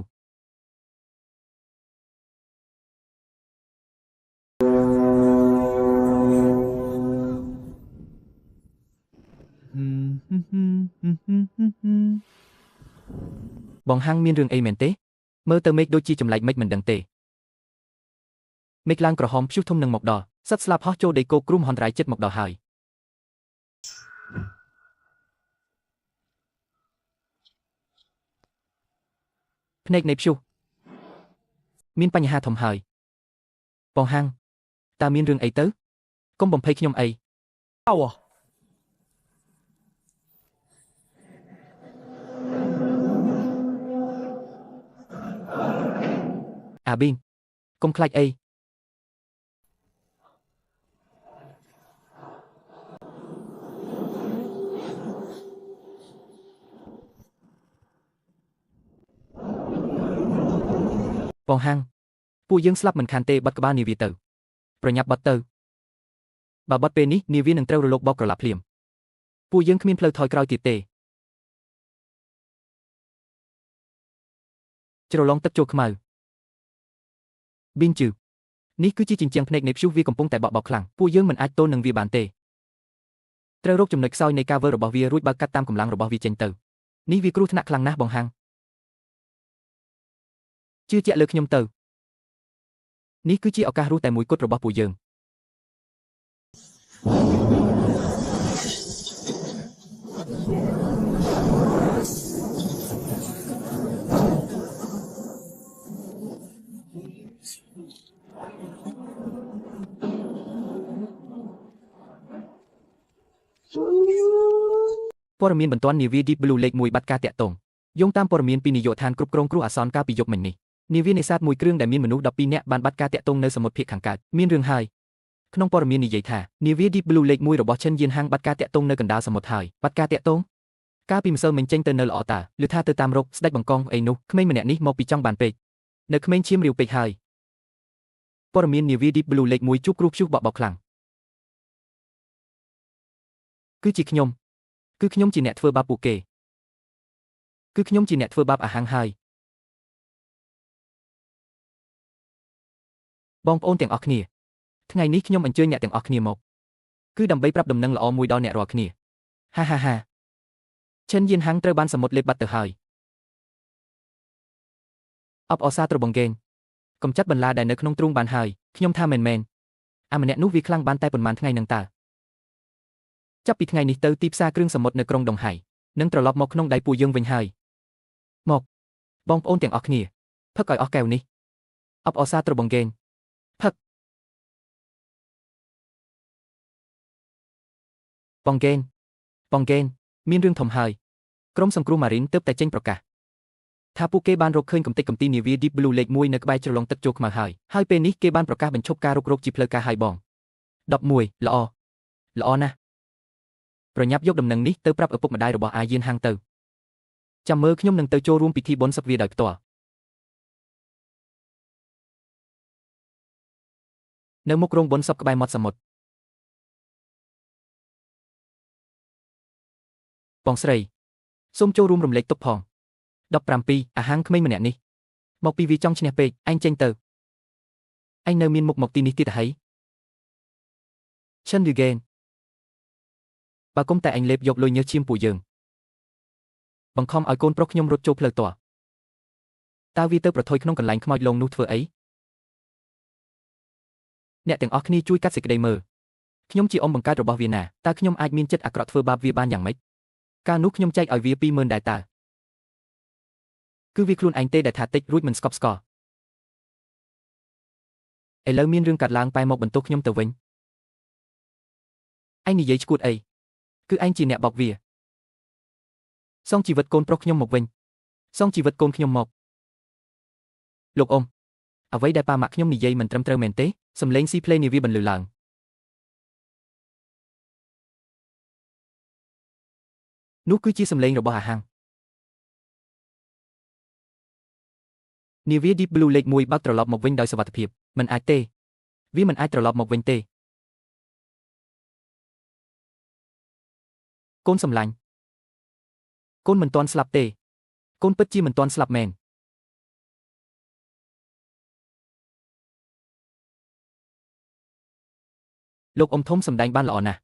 បងហាំងមានរឿងអីមែនទេមើលទៅមេឃដូចជាចម្លែកមិនដឹងទេមេឃឡើងក្រហមព្យុះធំនឹងមកដល់សត្វស្លាបហោះចូលដីគោគ្រោះមហន្តរាយចិត្តមកដល់ហើយភ្នែកនៃព្យុះមានបញ្ហាធំហើយបងហាំងតើមានរឿងអីទៅកុំបំភ័យខ្ញុំអីអាប៊ីងកុំខ្លាចអីបងហាំងពួកយើងស្លាប់មិនខានទេបាត់ក្បាលនាវាទៅប្រញាប់បាត់ទៅបើបាត់ពេលនេះនាវានឹងត្រូវរលកបោកក្រឡាភ្លាមពួកយើងគ្មានផ្លូវថយក្រោយទៀតទេជ្រលងទឹកចូលខ្មៅប៊ីនជឺនេះគឺជាជញ្ជាំងភ្នែកនៃព្យុះវាកំពុងតែបក់បោកខ្លាំងពួកយើងមិនអាចទល់នឹងវាបានទេត្រូវរកចំណុចខ្សោយនៃការវើរបស់វារួចបើកាត់តាមកម្លាំងរបស់វាចេញទៅនេះវាគ្រោះថ្នាក់ខ្លាំងណាស់បងហាំងជឿជាក់លើខ្ញុំទៅនេះគឺជាឱកាសរស់តែមួយគត់របស់ពួកយើង ព័ត៌មានបន្ទាន់នាវា Deep Blue លេខ1បាត់ការតាក់ទងយោងតាមព័ត៌មានពីនាយកដ្ឋានគ្រប់គ្រងគ្រោះអាសន្នកាលពីយប់មិញនេះនាវានេសាទមួយគ្រឿងដែលមានមនុស្ស12នាក់បានបាត់ការតាក់ទងនៅសមុទ្រភាគខាងកើតមានរឿងហើយក្នុងព័ត៌មាននិយាយថានាវា Deep Blue លេខ1របស់ឈិនយៀនហាងបាត់ការតាក់ទងនៅកណ្ដាលសមុទ្រហើយបាត់ការតាក់ទងកាលពីម្សិលមិញចេញទៅនៅល្អតើឮថាទៅតាមរកស្ដេចបង្កងអីនោះក្មេងម្នាក់នេះមកពីចង់បានពេកនៅក្មេងឈាមរាវពេកហើយព័ត៌មាននាវា Deep Blue លេខ1ជួបគ្រោះព្យុះបក់បោកខ្លាំងគឺជាខ្ញុំជាអ្នកធ្វើបាបពួកគេគឺខ្ញុំជាអ្នកធ្វើបាបអាហាំងហើយបងប្អូនទាំងអស់គ្នាថ្ងៃនេះខ្ញុំអញ្ជើញអ្នកទាំងអស់គ្នាមកគឺដើម្បីប្រាប់ដំណឹងល្អមួយដល់អ្នករាល់គ្នាហាហាហាឈិនយៀនហាំងត្រូវបានសមុទ្រលេបបាត់ទៅហើយអបអសាត្របងហ្គេនកំចាត់បន្លាដែលនៅក្នុងទ្រូងបានហើយខ្ញុំថាមែនអាម្នាក់នោះវាខ្លាំងបានតែប៉ុន្មានថ្ងៃនឹងតើចាប់ពីថ្ងៃនេះទៅទីផ្សារគ្រឿងសមុទ្រនៅក្រុងដុងហៃនឹងត្រឡប់មកក្នុងដៃពួកយើងវិញហើយមកបងប្អូនទាំងអស់គ្នាផឹកឲ្យអស់កែវនេះអបអសាត្របងហ្គេនផឹកបងហ្គេនមានរឿងធំហើយក្រុមសង្គ្រោះម៉ារីនទើបតែចេញប្រកាសថាពួកគេបានរកឃើញកំទេចកំទីនាវា Deep Blue លេខ1នៅក្បែរជ្រលងទឹកចូលខ្មៅហើយពេលនេះគេបានប្រកាសបញ្ឈប់ការរុករកជាផ្លូវការហើយបង11ល្អណាស់ប្រញាប់យកដំណឹងនេះទៅប្រាប់ឪពុកម្ដាយរបស់អាយៀនហាងទៅចាំមើលខ្ញុំនឹងទៅចូលរួមពិធីបុណ្យសពវាដោយផ្ទាល់នៅមុខរោងបុណ្យសពក្បែរមាត់សមុទ្របងស្រីសូមចូលរួមរំលែកទុក្ខផង17អាហាំងក្មេងម្នាក់នេះមកពីវាចង់ឈ្នះពេកឯងចេញទៅឯងនៅមានមុខមកទីនេះទៀតហីឈិនយូហ្គេនបើគុំតែឯងលេបយកលុយញើសឈាមពួកយើងបង្ខំឲ្យកូនប្រុសខ្ញុំរត់ចូលផ្លូវតើវាទៅប្រថុយក្នុងកន្លែងខ្មោចលងនោះធ្វើអីអ្នកទាំងអស់គ្នាជួយកាត់សេចក្តីមើលខ្ញុំជាអ៊ំបង្កើតរបស់វាណាតើខ្ញុំអាចមានចិត្តអាក្រក់ធ្វើបាបវាបានយ៉ាងម៉េចកាលនោះខ្ញុំចែកឲ្យវា20000ដែរតើគឺវាខ្លួនឯងទេដែលថាតិចរួចមិនស្កប់ស្កល់ឥឡូវមានរឿងកាត់ឡើងបែរមកបន្ទោសខ្ញុំទៅវិញឯងនិយាយឈួតអីគឺឯងជាអ្នកបោកវាសងជីវិតកូនប្រុសខ្ញុំមកវិញសងជីវិតកូនខ្ញុំមកលោកអ៊ំអ្វីដែលប៉ាម៉ាក់ខ្ញុំនិយាយមិនត្រឹមត្រូវមែនទេសំឡេងស៊ីផ្លេនាវាបន្លឺឡើងនោះគឺជាសំឡេងរបស់អាហាំងនាវា Deep Blue លេខ1បើកត្រឡប់មកវិញដោយសុវត្ថិភាពមិនអាចទេវាមិនអាចត្រឡប់មកវិញទេកូនសម្លាញ់កូនមិនទាន់ស្លាប់ទេកូនពិតជាមិនទាន់ស្លាប់មែនលោកអ៊ំធំសម្ដែងបានល្អណាស់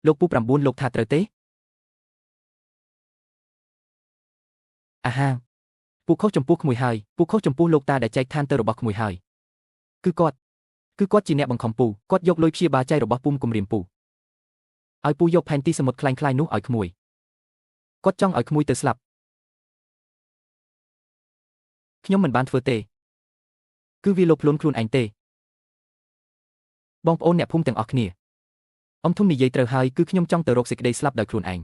លោកពូ9លោកថាត្រូវទេអាហាពូខុសចំពោះក្មួយហើយពូខុសចំពោះលោកតាដែលចែកឋានទៅរបស់ក្មួយហើយគឺគាត់ជាអ្នកបង្ខំពូគាត់យកលុយព្យាបាលចៃរបស់ពូគំរាមពូឲ្យពូយកផែនទីសមុទ្រคล้ายៗនោះឲ្យក្មួយគាត់ចង់ឲ្យក្មួយទៅស្លាប់ខ្ញុំមិនបានធ្វើទេគឺវាលោភលន់ខ្លួនឯងទេបងប្អូនអ្នកភូមិទាំងអស់គ្នាអ៊ំធំនិយាយត្រូវហើយគឺខ្ញុំចង់ទៅរកសេចក្តីស្លាប់ដោយខ្លួនឯង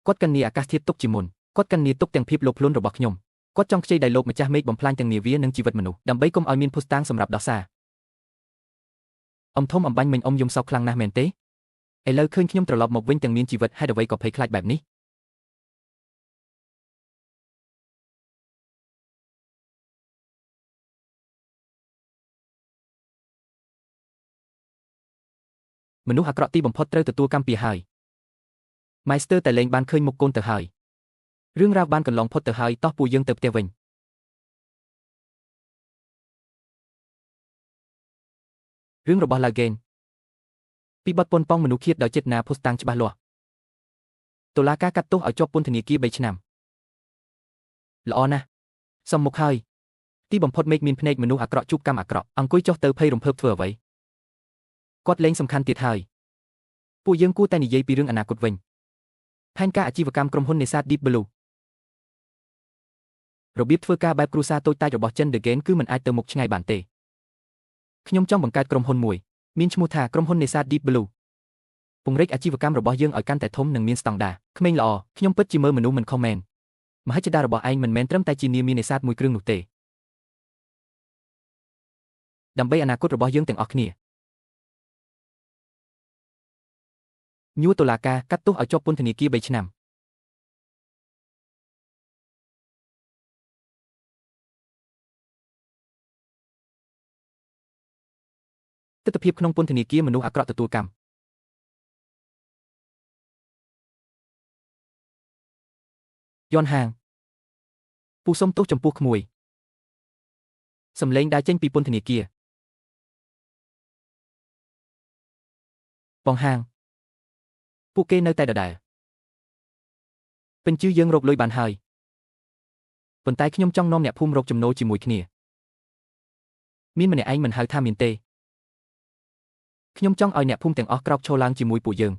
គាត់កញ្ញាអាកាសធាតុទុកជាមុនគាត់កញ្ញាទុកទាំងភាពលោភលន់របស់ខ្ញុំគាត់ចង់ខ្ចីដែលលោកម្ចាស់មេឃបំផ្លាញទាំងនាវានិងជីវិតមនុស្សដើម្បីកុំឲ្យមានភស្តុតាងសម្រាប់ដោះសារអ៊ំធំអំបញ្ញមិញអ៊ំយំសោកខ្លាំងណាស់មែនទេឥឡូវឃើញខ្ញុំត្រឡប់មកវិញទាំងមានជីវិតហេតុអ្វីក៏ភ័យខ្លាចបែបនេះមនុស្សអាក្រក់ទីបំផុតត្រូវទទួលកម្មពៀរហើយ Master តែលែងបានឃើញមុខកូនទៅហើយរឿងរ៉ាវបានកន្លងផុតទៅហើយតោះពួកយើងទៅផ្ទះវិញរឿងរបស់ឡាហ្គេនពីបទប៉ុនប៉ងមនុស្សឃាតដោយចេតនាភស្តុតាងច្បាស់លាស់តុលាការកាត់ទោសឲ្យជាប់ពន្ធនាគារ3ឆ្នាំល្អណាស់សមមុខហើយទីបំផុតមេឃមានភ្នែកមនុស្សអាក្រក់ជួបកម្មអាក្រក់អង្គុយចុះទៅភ័យរំភើបធ្វើអ្វីគាត់លែងសំខាន់ទៀតហើយពួកយើងគួរតែនិយាយពីរឿងអនាគតវិញផែនការអាជីវកម្មក្រុមហ៊ុននេសាទ Deep Blue របៀបធ្វើការបែបគ្រួសារតូចតាចរបស់ចិន The Gain គឺមិនអាចទៅមុខឆ្ងាយបានទេ ខ្ញុំចង់បង្កើតក្រុមហ៊ុនមួយមានឈ្មោះថាក្រុមហ៊ុននេសាទ Deep Blue ពង្រីកអាជីវកម្មរបស់យើងឲ្យកាន់តែធំនិងមានស្តង់ដារក្មេងល្អខ្ញុំពិតជាមើលមនុស្សមិនខុសមែនមហិច្ឆតារបស់ឯងមិនមែនត្រឹមតែជានាមមាននេសាទមួយគ្រឿងនោះទេដើម្បីអនាគតរបស់យើងទាំងអស់គ្នាញួរតុលាការកាត់ទោសឲ្យជាប់ពន្ធនាគារ3ឆ្នាំទស្សនវិជ្ជាក្នុងពន្ធនាគារមនុស្សអាក្រក់ទទួលកម្មយន់ហាងពូសុំទោសចំពោះក្មួយសំឡេងដើរចេញពីពន្ធនាគារបងហាងពួកគេនៅតែដដែលពេញជឿយើងរកលុយបានហើយប៉ុន្តែខ្ញុំចង់នាំអ្នកភូមិរកចំណូលជាមួយគ្នាមានម្នាក់ឯងមិនហៅថាមានទេខ្ញុំចង់ឲ្យអ្នកភូមិទាំងអស់ក្រោកឈរឡើងជាមួយពួកយើង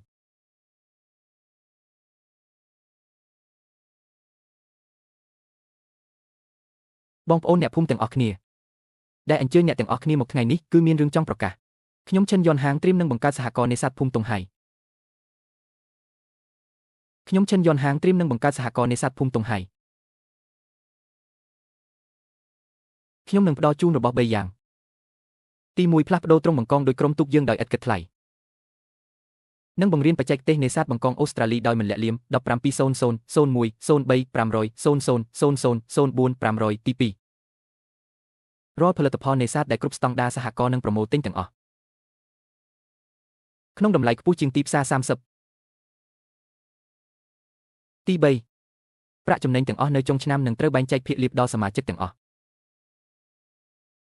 បងប្អូនអ្នកភូមិទាំងអស់គ្នាដែលអញ្ជើញអ្នកទាំងអស់គ្នាមកថ្ងៃនេះគឺមានរឿងចង់ប្រកាសខ្ញុំឈិនយន់ហាងត្រៀមនឹងបង្កើតសហករណ៍នេសាទភូមិតុងហៃខ្ញុំឈិនយន់ហាងត្រៀមនឹងបង្កើតសហករណ៍នេសាទភូមិតុងហៃខ្ញុំនឹងផ្ដល់ជូនរបស់3យ៉ាងទី1ផ្លាស់ប្ដូរទ្រង់បង្កងដោយក្រុមទូកយើងដោយឥតគិតថ្លៃនិងបង្រៀនបច្ចេកទេសនេសាទបង្កងអូស្ត្រាលីដោយមិនលាក់លៀម152000103000004 ទី2រាល់ផលិតផលនេសាទដែលគ្រប់ស្តង់ដារសហករណ៍នឹងប្រមូលទិញទាំងអស់ក្នុងតម្លៃខ្ពស់ជាងទីផ្សារ30ទី3ប្រាក់ចំណេញទាំងអស់នៅចុងឆ្នាំនឹងត្រូវបែងចែកភាគលាភដល់សមាជិកទាំងអស់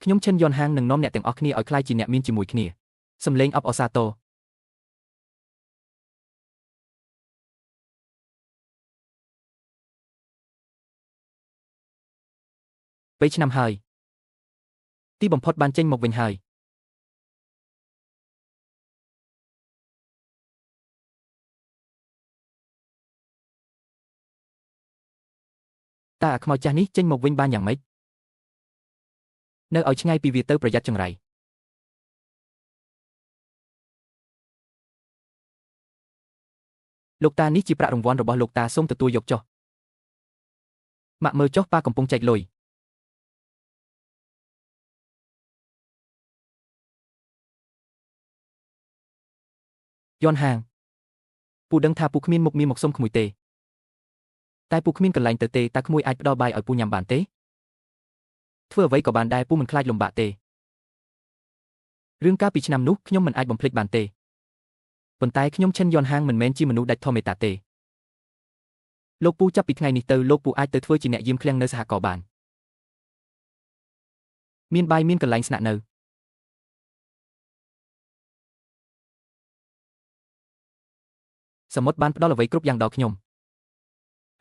ខ្ញុំឈិនយន់ហាងនឹងនាំអ្នកទាំងអស់គ្នាឲ្យក្លាយជាអ្នកមានជាមួយគ្នាសំឡេងអបអសាទរ3ឆ្នាំហើយទីបំផុតបានចេញមកវិញហើយតើអាខ្មោចចាស់នេះចេញមកវិញបានយ៉ាងម៉េចនៅឲ្យឆ្ងាយពីវាទៅប្រយ័ត្នចង្រៃលោកតានេះជាប្រាក់រង្វាន់របស់លោកតាសូមទទួលយកចុះម៉ាក់មើលចុះប៉ាកំពុងចែកលុយយន់ហាងពូដឹងថាពូគ្មានមុខងារមកសុំក្មួយទេតែពូគ្មានកន្លែងទៅទេតើក្មួយអាចផ្ដល់បាយឲ្យពូញ៉ាំបានទេធ្វើអ្វីក៏បានដែរពូមិនខ្លាចលំបាកទេរឿងកាលពីឆ្នាំនោះខ្ញុំមិនអាចបំភ្លេចបានទេប៉ុន្តែខ្ញុំឈិនយន់ហាងមិនមែនជាមនុស្សដាច់ធម្មតាទេលោកពូចាប់ពីថ្ងៃនេះទៅលោកពូអាចទៅធ្វើជាអ្នកយាមឃ្លាំងនៅសហករណ៍បានមានបាយមានកន្លែងស្នាក់នៅសមុទ្របានផ្ដល់អ្វីគ្រប់យ៉ាងដល់ខ្ញុំ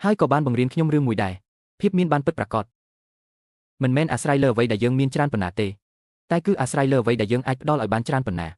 ហើយក៏បានបង្រៀនខ្ញុំរឿងមួយដែរភាពមានបានពិតប្រាកដមិនមែនអាស្រ័យលើអ្វីដែលយើងមានច្រើនប៉ុណ្ណាទេតែគឺអាស្រ័យលើអ្វីដែលយើងអាចផ្ដល់ឲ្យបានច្រើនប៉ុណ្ណា